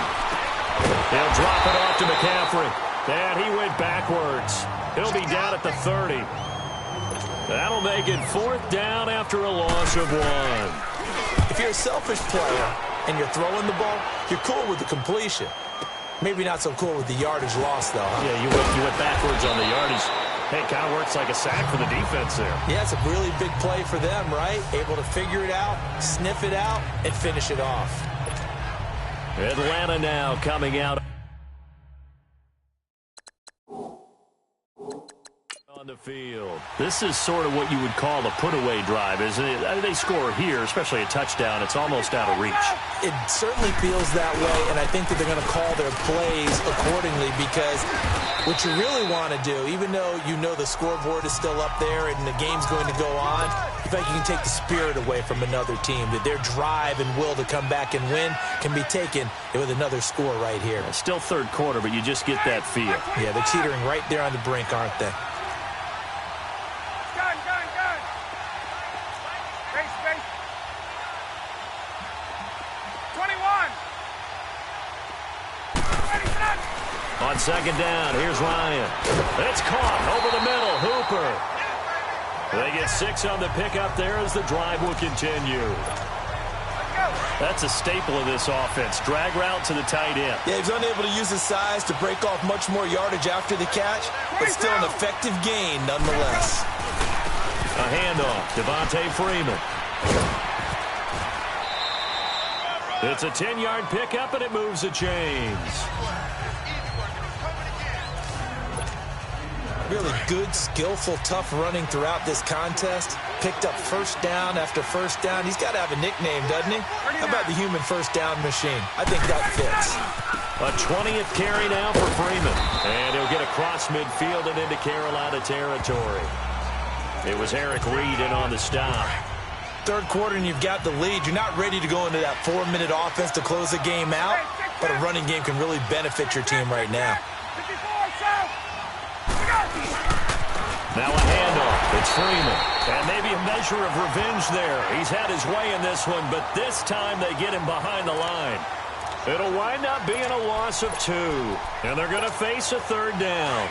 They'll drop it off to McCaffrey. And he went backwards. He'll be down at the 30. That'll make it 4th down after a loss of 1.
If you're a selfish player and you're throwing the ball, you're cool with the completion. Maybe not so cool with the yardage loss, though. Huh?
Yeah, you went backwards on the yardage. Hey, it kind of works like a sack for the defense there.
Yeah, it's a really big play for them, right? Able to figure it out, sniff it out, and finish it off.
Atlanta now coming out on the field. This is sort of what you would call a put-away drive, isn't it? I mean, they score here, especially a touchdown. It's almost out of reach.
It certainly feels that way, and I think that they're going to call their plays accordingly because what you really want to do, even though you know the scoreboard is still up there and the game's going to go on, in fact, you can take the spirit away from another team, that their drive and will to come back and win can be taken with another score right here.
It's still 3rd quarter, but you just get that feel.
Yeah, they're teetering right there on the brink, aren't they?
On 2nd down, here's Ryan. It's caught over the middle. Hooper. They get 6 on the pickup there as the drive will continue. That's a staple of this offense. Drag route to the tight end.
Yeah, he's unable to use his size to break off much more yardage after the catch, but still an effective gain nonetheless.
A handoff. Devontae Freeman. It's a 10-yard pickup, and it moves the chains.
Really good, skillful, tough running throughout this contest. Picked up 1st down after 1st down. He's got to have a nickname, doesn't he? How about the human 1st down machine? I think that fits.
A 20th carry now for Freeman. And he'll get across midfield and into Carolina territory. It was Eric Reed in on the stop.
3rd quarter and you've got the lead. You're not ready to go into that 4-minute offense to close the game out, but a running game can really benefit your team right now.
Now a handoff. It's Freeman. And maybe a measure of revenge there. He's had his way in this one, but this time they get him behind the line. It'll wind up being a loss of 2. And they're going to face a 3rd down.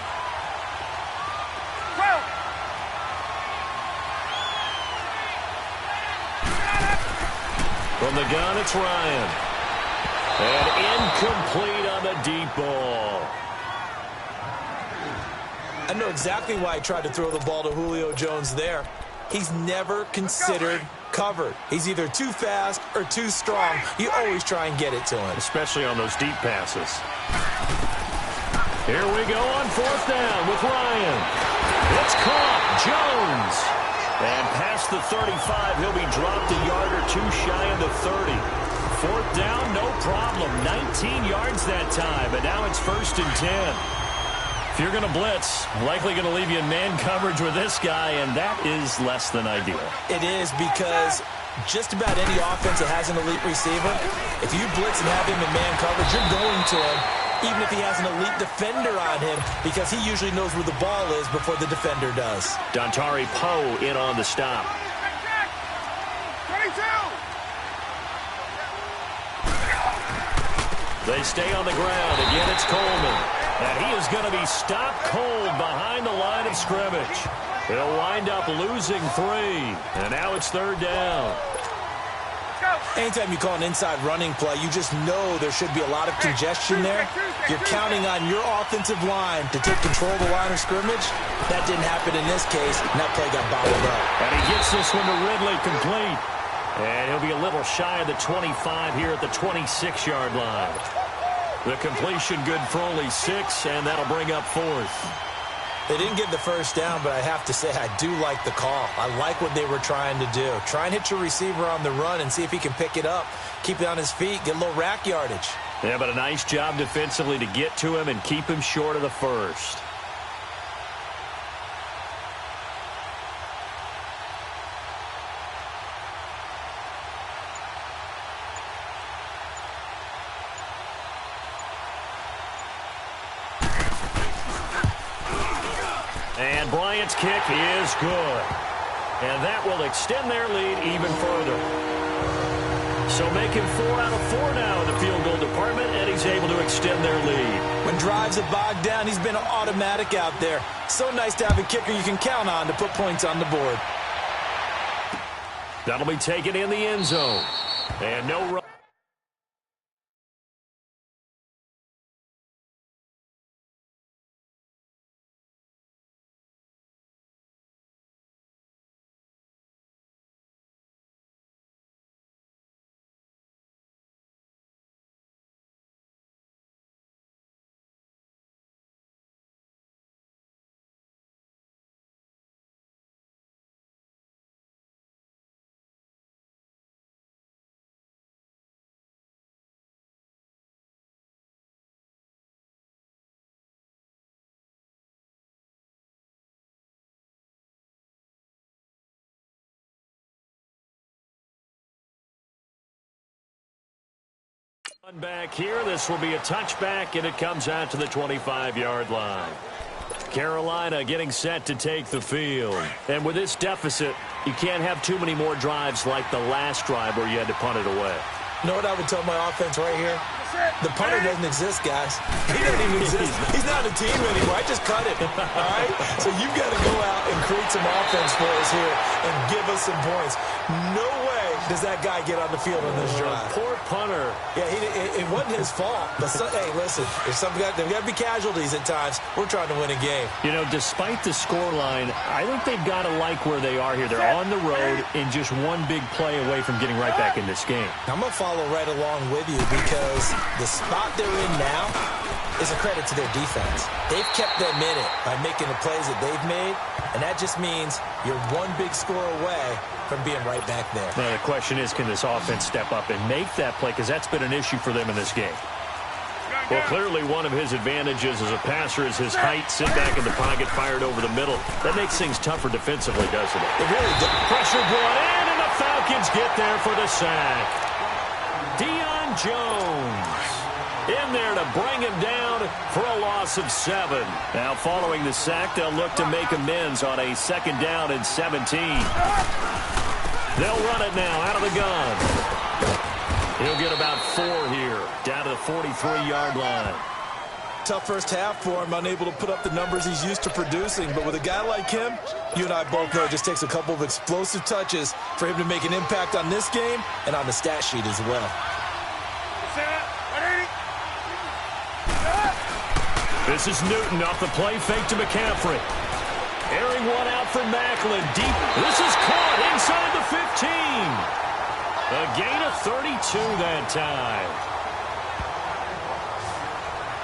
From the gun, it's Ryan. And incomplete on the deep ball.
I know exactly why I tried to throw the ball to Julio Jones there. He's never considered covered. He's either too fast or too strong. You always try and get it to him.
Especially on those deep passes. Here we go on 4th down with Ryan. It's caught. Jones. And past the 35, he'll be dropped a yard or two shy of the 30. 4th down, no problem. 19 yards that time, and now it's 1st and 10. If you're going to blitz, likely going to leave you in man coverage with this guy, and that is less than ideal.
It is, because just about any offense that has an elite receiver, if you blitz and have him in man coverage, you're going to him, even if he has an elite defender on him, because he usually knows where the ball is before the defender does.
Dontari Poe in on the stop.
22!
They stay on the ground. Again, it's Coleman. And he is going to be stopped cold behind the line of scrimmage. He'll wind up losing 3. And now it's 3rd down.
Anytime you call an inside running play, you just know there should be a lot of congestion there. You're counting on your offensive line to take control of the line of scrimmage. That didn't happen in this case, and that play got bottled up.
And he gets this one to Ridley complete. And he'll be a little shy of the 25 here at the 26-yard line. The completion good for only 6, and that'll bring up 4th.
They didn't get the first down, but I have to say I do like the call. I like what they were trying to do. Try and hit your receiver on the run and see if he can pick it up. Keep it on his feet, get a little rack yardage.
Yeah, but a nice job defensively to get to him and keep him short of the first. And Bryant's kick is good. And that will extend their lead even further. So making 4 out of 4 now in the field goal department, and he's able to extend their lead.
When drives are bogged down, he's been automatic out there. So nice to have a kicker you can count on to put points on the board.
That'll be taken in the end zone. And no run. Back here, this will be a touchback, and it comes out to the 25-yard line. Carolina getting set to take the field. And with this deficit, you can't have too many more drives like the last drive where you had to punt it away.
You know what I would tell my offense right here? The punter doesn't exist, guys. He doesn't even exist. He's not a team anymore. I just cut it. All right? So you've got to go out and create some offense for us here and give us some points. No way does that guy get on the field on this drive.
Poor punter.
Yeah, it wasn't his fault. But hey, listen, there's got to be casualties at times. We're trying to win a game.
You know, despite the scoreline, I think they've got to like where they are here. They're on the road and just one big play away from getting right back in this game.
I'm going to follow right along with you because the spot they're in now is a credit to their defense. They've kept them in it by making the plays that they've made, and that just means you're one big score away from being right back there.
Now, the question is, can this offense step up and make that play? Because that's been an issue for them in this game. Well, clearly one of his advantages as a passer is his height. Sit back in the pocket, fired over the middle. That makes things tougher defensively, doesn't it?
It really does.
Pressure brought in, and the Falcons get there for the sack. Deion Jones in there to bring him down for a loss of 7. Now, following the sack, they'll look to make amends on a 2nd down and 17. They'll run it now out of the gun. He'll get about 4 here, down to the 43-yard line.
Tough first half for him, unable to put up the numbers he's used to producing. But with a guy like him, you and I both know it just takes a couple of explosive touches for him to make an impact on this game and on the stat sheet as well.
This is Newton off the play fake to McCaffrey. Airing one out for Macklin. Deep. This is caught inside the 15. A gain of 32 that time.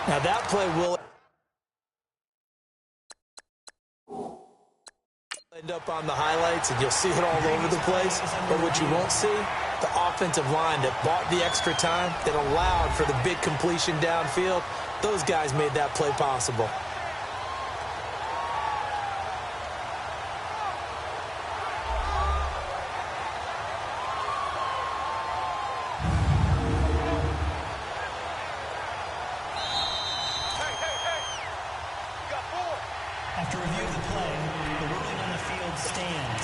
Now that play will end up on the highlights, and you'll see it all over the place. But what you won't see, the offensive line that bought the extra time, that allowed for the big completion downfield, those guys made that play possible.
After review of the play, the ruling on the field stands.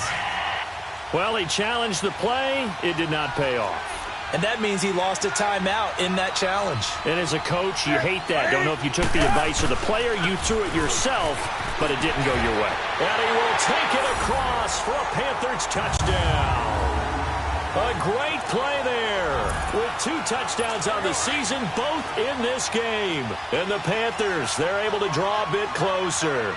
Well, he challenged the play. It did not pay off.
And that means he lost a timeout in that challenge.
And as a coach, you hate that. Don't know if you took the advice of the player, you threw it yourself, but it didn't go your way. And he will take it across for a Panthers touchdown. A great play there. With 2 touchdowns on the season, both in this game. And the Panthers, they're able to draw a bit closer.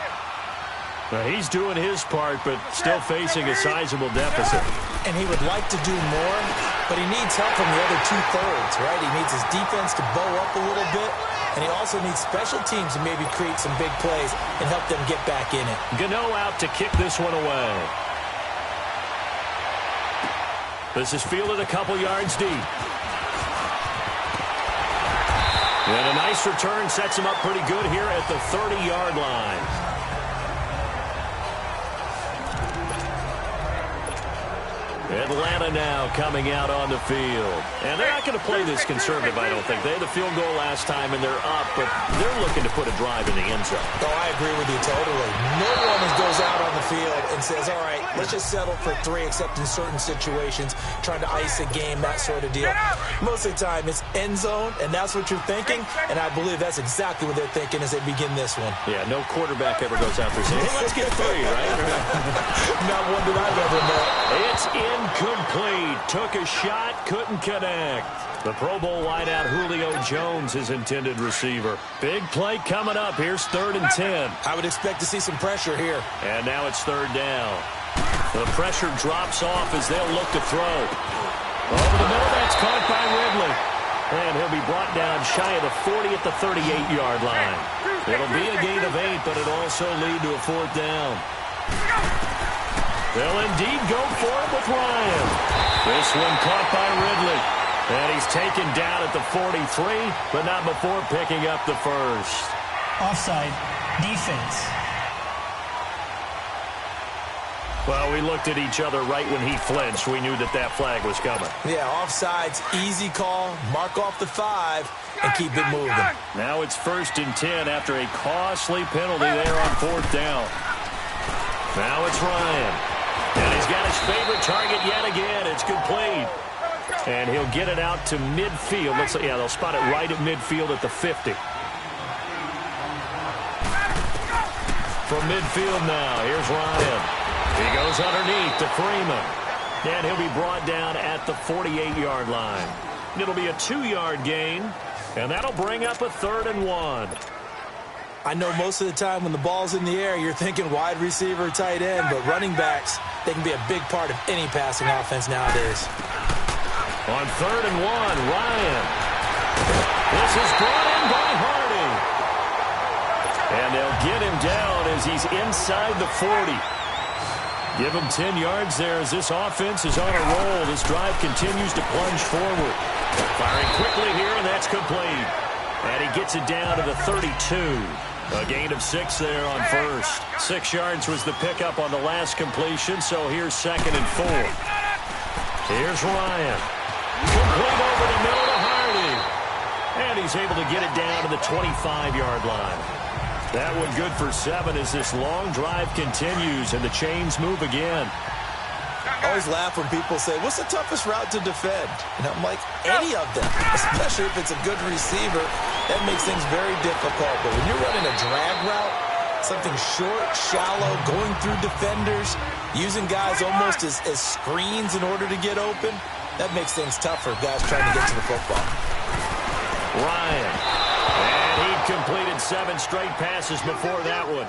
Now, he's doing his part, but still facing a sizable deficit.
And he would like to do more, but he needs help from the other 2/3, right? He needs his defense to bow up a little bit, and he also needs special teams to maybe create some big plays and help them get back in it.
Gano out to kick this one away. This is fielded a couple yards deep. And a nice return sets him up pretty good here at the 30-yard line. Atlanta now coming out on the field. And they're not going to play this conservative, I don't think. They had the field goal last time, and they're up, but they're looking to put a drive in the end zone.
Oh, I agree with you totally. No one goes out on the field and says, all right, let's just settle for 3, except in certain situations, trying to ice a game, that sort of deal. Most of the time, it's end zone, and that's what you're thinking, and I believe that's exactly what they're thinking as they begin this one.
Yeah, no quarterback ever goes out there saying, hey, let's get 3, right?
Not one that I've ever met.
It's incomplete. Took a shot, couldn't connect. The Pro Bowl wideout Julio Jones, his intended receiver. Big play coming up. Here's 3rd and 10.
I would expect to see some pressure here.
And now it's 3rd down. The pressure drops off as they'll look to throw. Over the middle, that's caught by Ridley. And he'll be brought down shy of the 40 at the 38-yard line. It'll be a gain of 8, but it'll also lead to a 4th down. They'll indeed go for it with Ryan. This one caught by Ridley. And he's taken down at the 43, but not before picking up the first.
Offside, defense.
Well, we looked at each other right when he flinched. We knew that that flag was coming.
Yeah, offsides, easy call, mark off the 5, and keep it moving.
Now it's 1st and 10 after a costly penalty there on 4th down. Now it's Ryan. And he's got his favorite target yet again. It's complete. And he'll get it out to midfield. Yeah, they'll spot it right at midfield at the 50. From midfield now, here's Ryan. He goes underneath to Freeman. And he'll be brought down at the 48-yard line. It'll be a 2-yard gain, and that'll bring up a 3rd and 1.
I know most of the time when the ball's in the air, you're thinking wide receiver, tight end, but running backs, they can be a big part of any passing offense nowadays.
On 3rd and 1, Ryan. This is brought in by Hardy. And they'll get him down as he's inside the 40. Give him 10 yards there as this offense is on a roll. This drive continues to plunge forward. Firing quickly here, and that's complete. And he gets it down to the 32. A gain of 6 there on 1st. 6 yards was the pickup on the last completion, so here's 2nd and 4. Here's Ryan. Complete over the middle to Hardy. And he's able to get it down to the 25-yard line. That one good for 7 as this long drive continues and the chains move again.
I always laugh when people say, what's the toughest route to defend? And I'm like, any of them, especially if it's a good receiver. That makes things very difficult. But when you're running a drag route, something short, shallow, going through defenders, using guys almost as screens in order to get open, that makes things tougher, guys trying to get to the football.
Ryan. And he completed 7 straight passes before that one,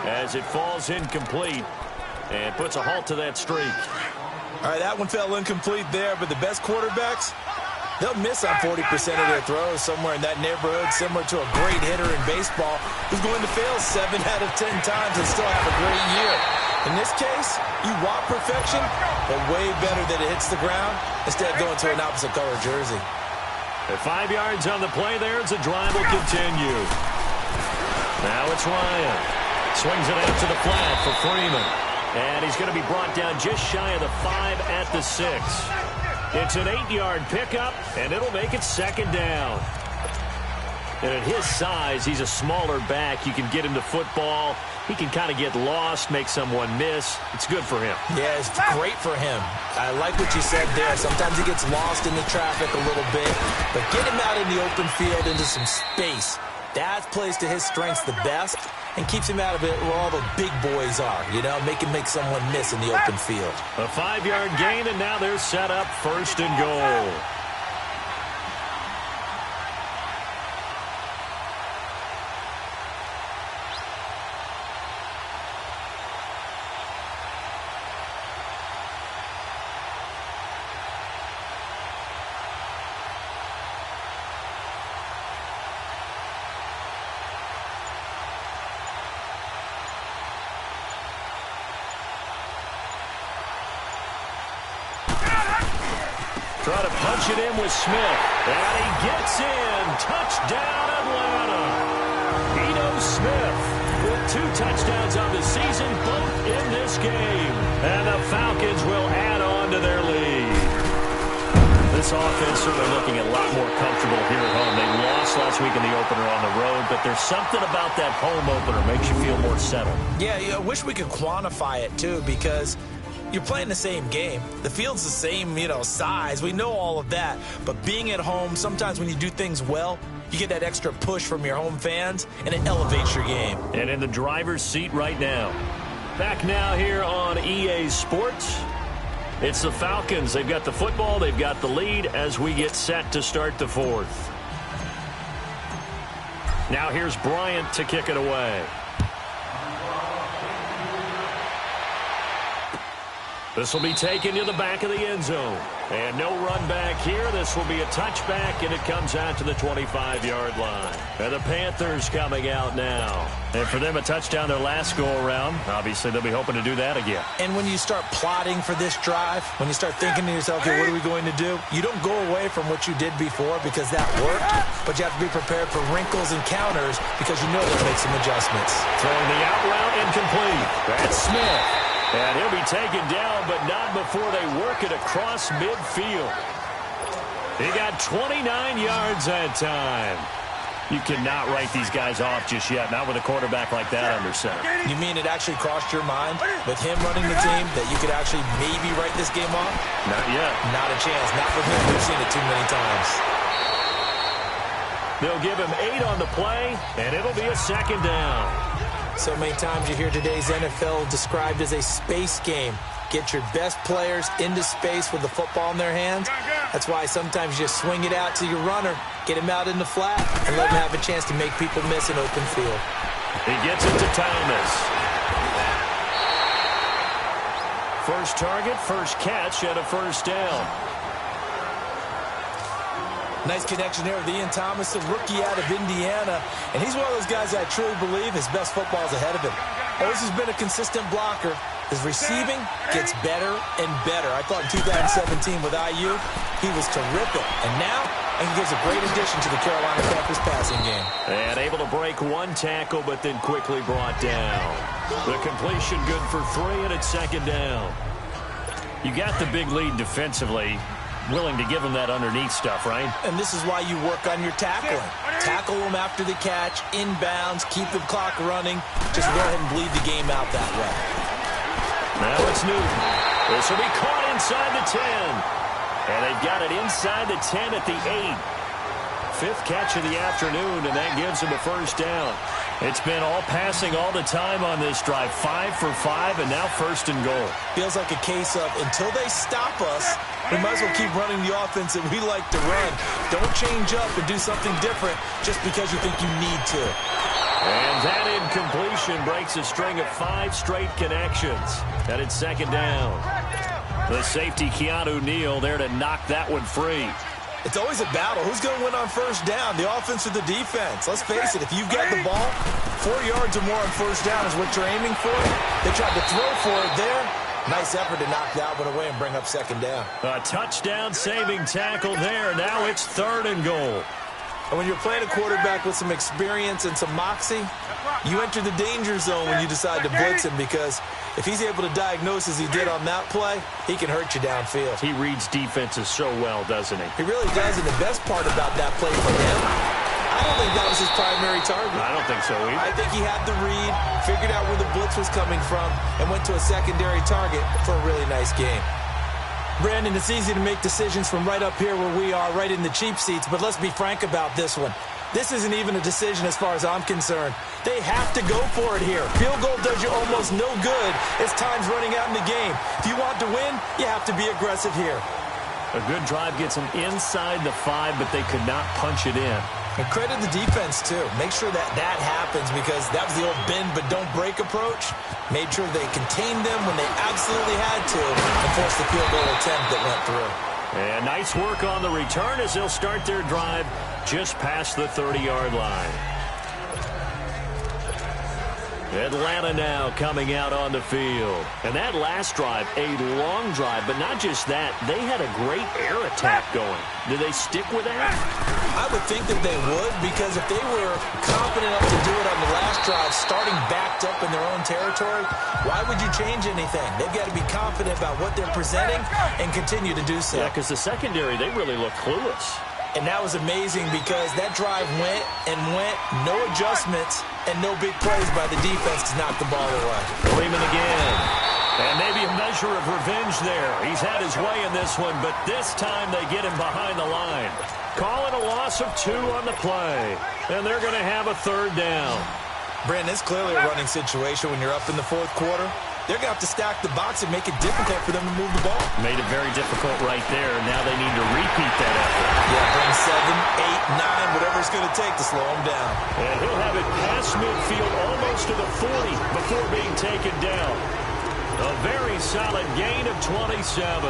as it falls incomplete and puts a halt to that streak.
All right, that one fell incomplete there, but the best quarterbacks, they'll miss on 40% of their throws, somewhere in that neighborhood, similar to a great hitter in baseball who's going to fail 7 out of 10 times and still have a great year. In this case, you want perfection, but way better that it hits the ground instead of going to an opposite color jersey.
At 5 yards on the play there, the drive will continue. Now it's Ryan. Swings it out to the flat for Freeman. And he's going to be brought down just shy of the 5 at the 6. It's an 8-yard pickup, and it'll make it second down. And at his size, he's a smaller back. You can get him to football. He can kind of get lost, make someone miss. It's good for him. Yeah, it's great for him. I like what you said there. Sometimes he gets lost in the traffic a little bit, but get him out in the open field into some space. That plays to his strengths the best and keeps him out of it where all the big boys are, you know, make someone miss in the open field. A 5-yard gain, and now they're set up 1st and goal. Try to punch it in with Smith. And he gets in. Touchdown, Atlanta. Eno Smith with 2 touchdowns on the season, both in this game. And the Falcons will add on to their lead. This offense certainly looking a lot more comfortable here at home. They lost last week in the opener on the road, but there's something about that home opener makes you feel more settled.
Yeah, I wish we could quantify it, too, because you're playing the same game. The field's the same, size. We know all of that. But being at home, sometimes when you do things well, you get that extra push from your home fans, and it elevates your game.
And in the driver's seat right now. Back now here on EA Sports. It's the Falcons. They've got the football. They've got the lead as we get set to start the 4th. Now here's Bryant to kick it away. This will be taken to the back of the end zone. And no run back here. This will be a touchback, and it comes out to the 25-yard line. And the Panthers coming out now. And for them, a touchdown their last go-around. Obviously, they'll be hoping to do that again.
And when you start plotting for this drive, when you start thinking to yourself, okay, what are we going to do? You don't go away from what you did before because that worked, but you have to be prepared for wrinkles and counters because you know they'll make some adjustments.
Throwing the out route incomplete. That's Smith. And he'll be taken down, but not before they work it across midfield. He got 29 yards that time. You cannot write these guys off just yet, not with a quarterback like that under center.
You mean it actually crossed your mind with him running the team that you could actually maybe write this game off?
Not yet.
Not a chance. Not for him. We've seen it too many times.
They'll give him 8 on the play, and it'll be a second down.
So many times you hear today's NFL described as a space game. Get your best players into space with the football in their hands. That's why sometimes you just swing it out to your runner, get him out in the flat, and let him have a chance to make people miss an open field.
He gets it to Thomas. First target, first catch, and a first down.
Nice connection there with Ian Thomas, the rookie out of Indiana. And he's one of those guys that I truly believe his best football is ahead of him. Always has been a consistent blocker. His receiving gets better and better. I thought in 2017 with IU, he was terrific. And now, he gives a great addition to the Carolina Panthers passing game.
And able to break 1 tackle, but then quickly brought down. The completion good for 3, and it's second down. You got the big lead defensively. Willing to give him that underneath stuff, right?
And this is why you work on your tackling. Tackle them after the catch, inbounds, keep the clock running. Just go ahead and bleed the game out that way.
Now it's Newton. This will be caught inside the 10. And they've got it inside the 10 at the 8. 5th catch of the afternoon, and that gives him a first down. It's been all passing all the time on this drive. 5 for 5, and now 1st and goal.
Feels like a case of until they stop us, We might as well keep running the offense that we like to run. Don't change up and do something different just because you think you need to.
And that incompletion breaks a string of 5 straight connections. And it's second down. The safety, Keanu Neal, there to knock that one free.
It's always a battle. Who's going to win on first down, the offense or the defense? Let's face it, if you've got the ball, 4 yards or more on first down is what you're aiming for. They tried to throw for it there. Nice effort to knock that one away and bring up second down.
A touchdown-saving tackle there. Now it's 3rd and goal.
And when you're playing a quarterback with some experience and some moxie, you enter the danger zone when you decide to blitz him, because if he's able to diagnose as he did on that play, he can hurt you downfield.
He reads defenses so well, doesn't he?
He really does, and the best part about that play for him, I don't think that was his primary target.
I don't think so either.
I think he had the read, figured out where the blitz was coming from, and went to a secondary target for a really nice game. Brandon, it's easy to make decisions from right up here where we are, right in the cheap seats, but let's be frank about this one. This isn't even a decision as far as I'm concerned. They have to go for it here. Field goal does you almost no good as time's running out in the game. If you want to win, you have to be aggressive here.
A good drive gets them inside the 5, but they could not punch it in.
And credit the defense, too. Make sure that that happens, because that was the old bend but don't break approach. Made sure they contained them when they absolutely had to and forced the field goal attempt that went through.
And nice work on the return as they'll start their drive just past the 30-yard line. Atlanta now coming out on the field. And that last drive, a long drive, but not just that. They had a great air attack going. Do they stick with that?
I would think that they would, because if they were confident enough to do it on the last drive, starting backed up in their own territory, why would you change anything? They've got to be confident about what they're presenting and continue to do so.
Yeah, because the secondary, they really look clueless.
And that was amazing, because that drive went and went, no adjustments, and no big plays by the defense to knock the ball away.
Freeman again. And maybe a measure of revenge there. He's had his way in this one, but this time they get him behind the line. Calling a loss of 2 on the play. And they're going to have a 3rd down.
Brandon, it's clearly a running situation when you're up in the 4th quarter. They're going to have to stack the box and make it difficult for them to move the ball.
Made it very difficult right there. Now they need to repeat that effort.
Yeah, bring 7, 8, 9, whatever it's going to take to slow them down.
And he'll have it past midfield almost to the 40 before being taken down. A very solid gain of 27.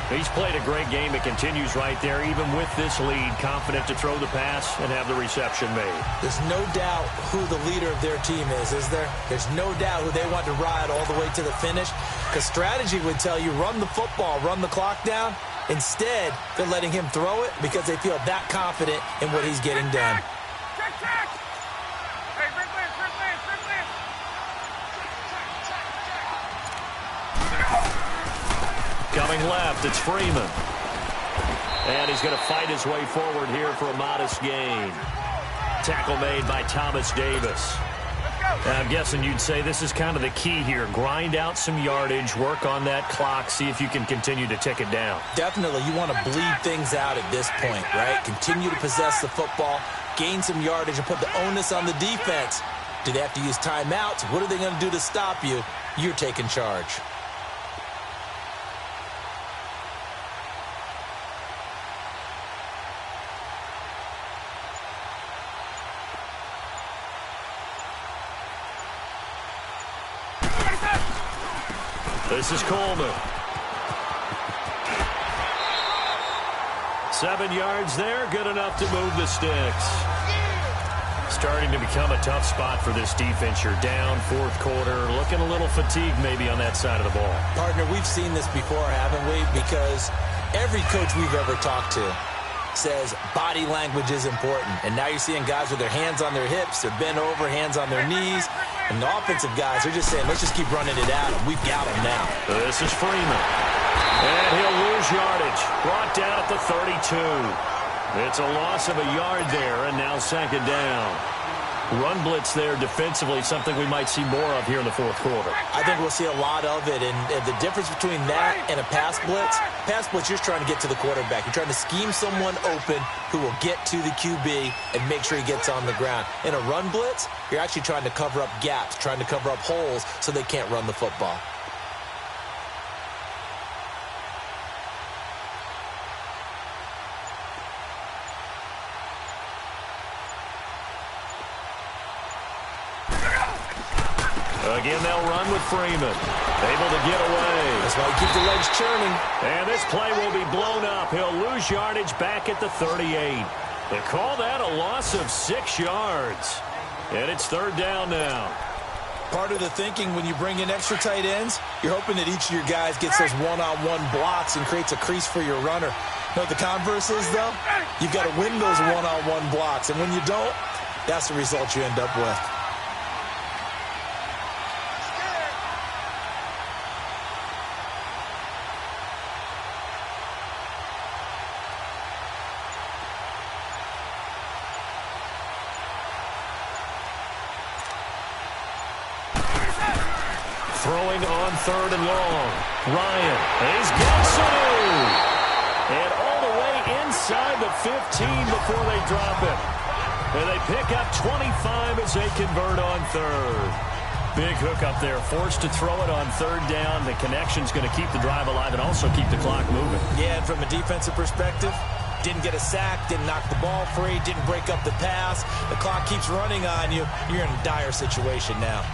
He's played a great game. It continues right there, even with this lead, confident to throw the pass and have the reception made.
There's no doubt who the leader of their team is there? There's no doubt who they want to ride all the way to the finish, because strategy would tell you run the football, run the clock down. Instead, they're letting him throw it because they feel that confident in what he's getting done.
Check. Hey, free clear.
Coming left, it's Freeman. And he's going to fight his way forward here for a modest gain. Tackle made by Thomas Davis. I'm guessing you'd say this is kind of the key here. Grind out some yardage, work on that clock, see if you can continue to tick it down.
Definitely, you want to bleed things out at this point, right? Continue to possess the football, gain some yardage, and put the onus on the defense. Do they have to use timeouts? What are they going to do to stop you? You're taking charge.
This is Coleman. 7 yards there, good enough to move the sticks. Starting to become a tough spot for this defense. You're down, 4th quarter, looking a little fatigued maybe on that side of the ball.
Partner, we've seen this before, haven't we? Because every coach we've ever talked to says body language is important. And now you're seeing guys with their hands on their hips, they're bent over, hands on their knees. And the offensive guys are just saying, let's just keep running it at them. We've got them now.
This is Freeman. And he'll lose yardage. Brought down at the 32. It's a loss of a yard there, and now 2nd down. Run blitz there defensively, something we might see more of here in the 4th quarter.
I think we'll see a lot of it, and the difference between that and a pass blitz, you're just trying to get to the quarterback. You're trying to scheme someone open who will get to the QB and make sure he gets on the ground. In a run blitz, you're actually trying to cover up gaps, trying to cover up holes so they can't run the football.
Again, they'll run with Freeman. Able to get away.
That's why you keep the legs churning.
And this play will be blown up. He'll lose yardage back at the 38. They call that a loss of 6 yards. And it's 3rd down now.
Part of the thinking when you bring in extra tight ends, you're hoping that each of your guys gets those one-on-one blocks and creates a crease for your runner. You know what the converse is, though? You've got to win those one-on-one blocks. And when you don't, that's the result you end up with.
Throwing on 3rd and long. Ryan. He's got some. And all the way inside the 15 before they drop it. And they pick up 25 as they convert on 3rd. Big hook up there. Forced to throw it on 3rd down. The connection's going to keep the drive alive and also keep the clock moving.
Yeah, and from a defensive perspective, didn't get a sack, didn't knock the ball free, didn't break up the pass. The clock keeps running on you. You're in a dire situation now.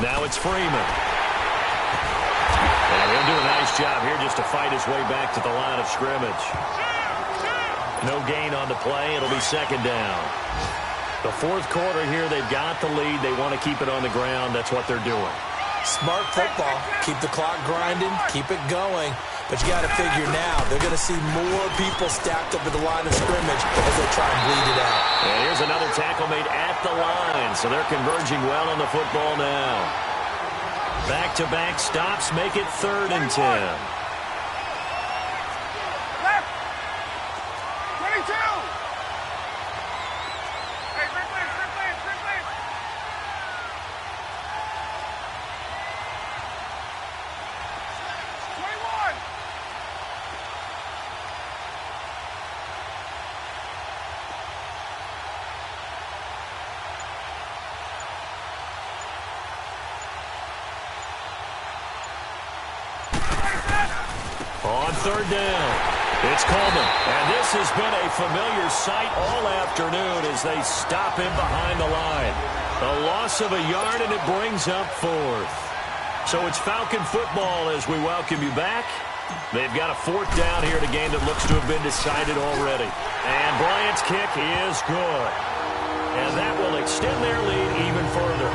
Now it's Freeman. And he'll do a nice job here just to fight his way back to the line of scrimmage. No gain on the play. It'll be 2nd down. The 4th quarter here, they've got the lead. They want to keep it on the ground. That's what they're doing.
Smart football. Keep the clock grinding. Keep it going. But you got to figure now, they're going to see more people stacked up at the line of scrimmage as they try and bleed it out.
And here's another tackle made at the line, so they're converging well on the football now. Back-to-back stops make it 3rd and 10.
Left. 22. Hey, Ripley. 21.
On 3rd down, it's Coleman. And this has been a familiar sight all afternoon as they stop him behind the line. A loss of a yard, and it brings up 4th. So it's Falcon football as we welcome you back. They've got a 4th down here in a game that looks to have been decided already. And Bryant's kick is good. And that will extend their lead even further.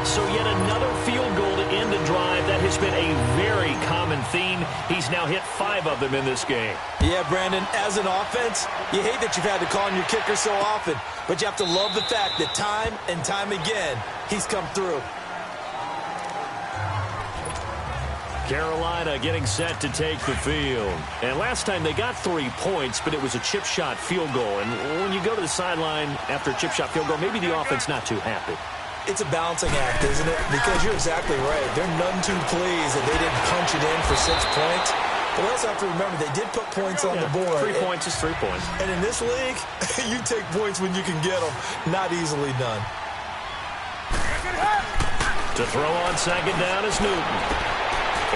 So yet another field goal to end a drive. That has been a very common theme. He's now hit 5 of them in this game.
Yeah, Brandon, as an offense, you hate that you've had to call on your kicker so often, but you have to love the fact that time and time again, he's come through.
Carolina getting set to take the field. And last time they got 3 points, but it was a chip shot field goal. And when you go to the sideline after a chip shot field goal, maybe the offense not too happy.
It's a balancing act, isn't it? Because you're exactly right. They're none too pleased that they didn't punch it in for 6 points. But we also have to remember they did put points on the board.
3 points is 3 points.
And in this league, you take points when you can get them. Not easily done.
To throw on 2nd down is Newton.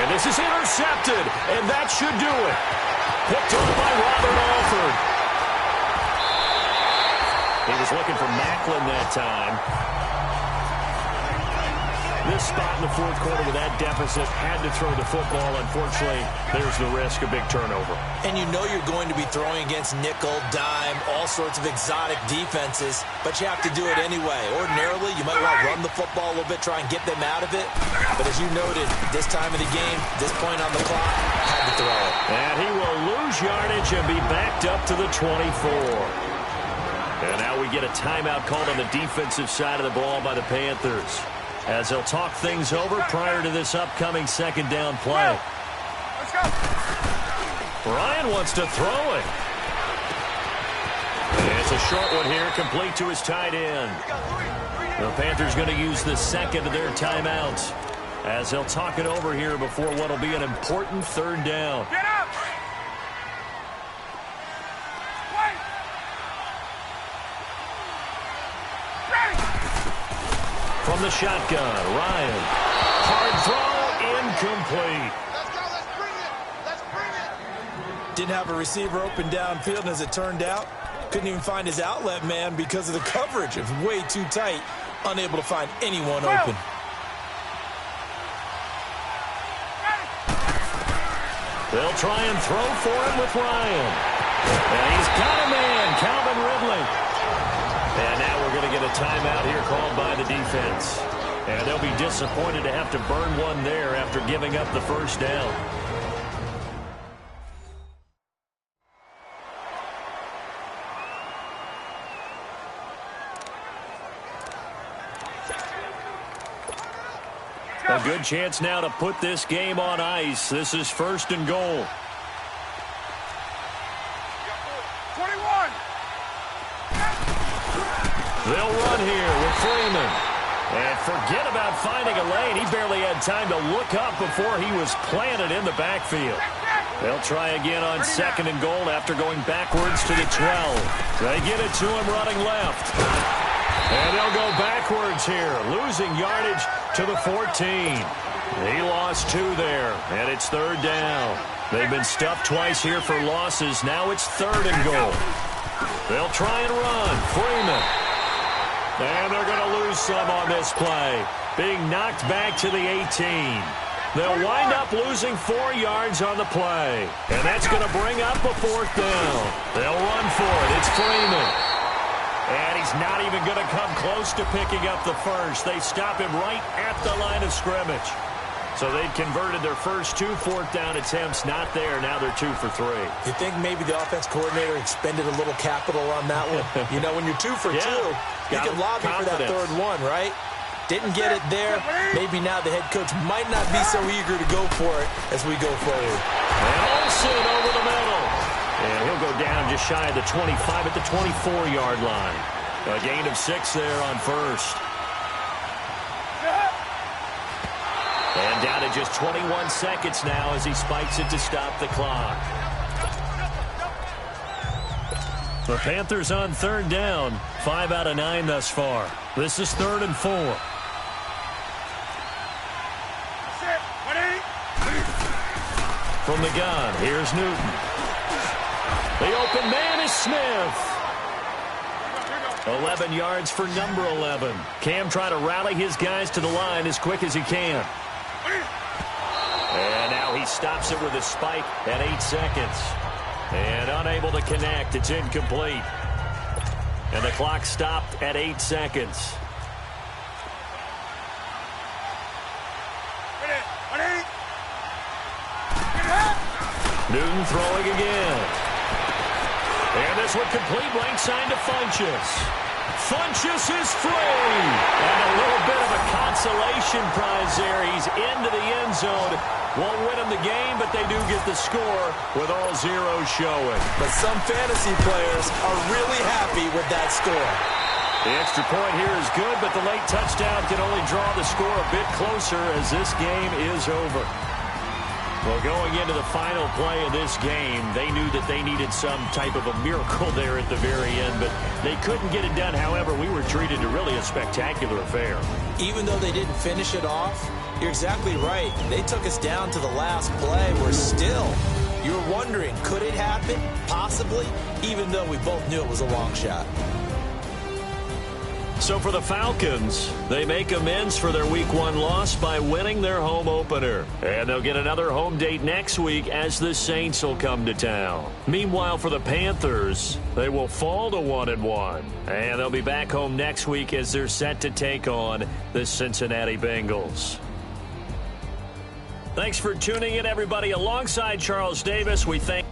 And this is intercepted, and that should do it. Picked up by Robert Alford. He was looking for Macklin that time. this spot in the fourth quarter with that deficit, had to throw the football. Unfortunately, there's the risk of big turnover.
And you know you're going to be throwing against nickel, dime, all sorts of exotic defenses, but you have to do it anyway. Ordinarily, you might want to run the football a little bit, try and get them out of it. But as you noted, this time of the game, this point on the clock, had to throw it.
And he will lose yardage and be backed up to the 24. And now we get a timeout called on the defensive side of the ball by the Panthers, as they'll talk things over prior to this upcoming second down play.
Let's go.
Ryan wants to throw it. And it's a short one here, complete to his tight end. The Panthers going to use the second of their timeouts, as they'll talk it over here before what will be an important third down.
Get up. Wait. Ready.
From the shotgun, Ryan. Hard throw, incomplete.
Let's go. Let's bring it. Let's bring it.
Didn't have a receiver open downfield, and as it turned out, couldn't even find his outlet man because of the coverage. It was way too tight, unable to find anyone open.
They'll try and throw for him with Ryan. And he's got a man, Calvin Ridley. And now we're going to get a timeout here called by the defense. And they'll be disappointed to have to burn one there after giving up the first down. A good chance now to put this game on ice. This is first and goal.
21.
They'll run here with Freeman. And forget about finding a lane. He barely had time to look up before he was planted in the backfield. They'll try again on second and goal after going backwards to the 12. They get it to him running left. And they'll go backwards here, losing yardage to the 14. He lost 2 there, and it's third down. They've been stuffed twice here for losses. Now it's third and goal. They'll try and run. Freeman. And they're going to lose some on this play, being knocked back to the 18. They'll wind up losing 4 yards on the play, and that's going to bring up a fourth down. They'll run for it. It's Freeman. And he's not even going to come close to picking up the first. They stop him right at the line of scrimmage. So they'd converted their first 2 fourth down attempts. Not there. Now they're 2 for 3.
You think maybe the offense coordinator expended a little capital on that one? You know, when you're 2 for 2, you can lobby for that third one, right? Didn't get it there. Maybe now the head coach might not be so eager to go for it as we go forward.
And Olsen over the middle. And he'll go down just shy of the 25 at the 24-yard line. A gain of 6 there on first. And down to just 21 seconds now as he spikes it to stop the clock. The Panthers on third down. 5 out of 9 thus far. This is 3rd and 4. From the gun, here's Newton. The open man is Smith. 11 yards for number 11. Cam trying to rally his guys to the line as quick as he can. And now he stops it with a spike at 8 seconds. And unable to connect. It's incomplete. And the clock stopped at 8 seconds. Newton throwing again. And this one complete, right side to Funchess. Funchess is free. And a little bit of a consolation prize there. He's into the end zone. Won't win him the game, but they do get the score with all zeros showing.
But some fantasy players are really happy with that score.
The extra point here is good, but the late touchdown can only draw the score a bit closer as this game is over. Well, going into the final play of this game, they knew that they needed some type of a miracle there at the very end, but they couldn't get it done. However, we were treated to really a spectacular affair.
Even though they didn't finish it off, you're exactly right. They took us down to the last play. We're still, you're wondering, could it happen? Possibly, even though we both knew it was a long shot.
So for the Falcons, they make amends for their Week 1 loss by winning their home opener. And they'll get another home date next week as the Saints will come to town. Meanwhile, for the Panthers, they will fall to 1-1. And they'll be back home next week as they're set to take on the Cincinnati Bengals. Thanks for tuning in, everybody. Alongside Charles Davis, we thank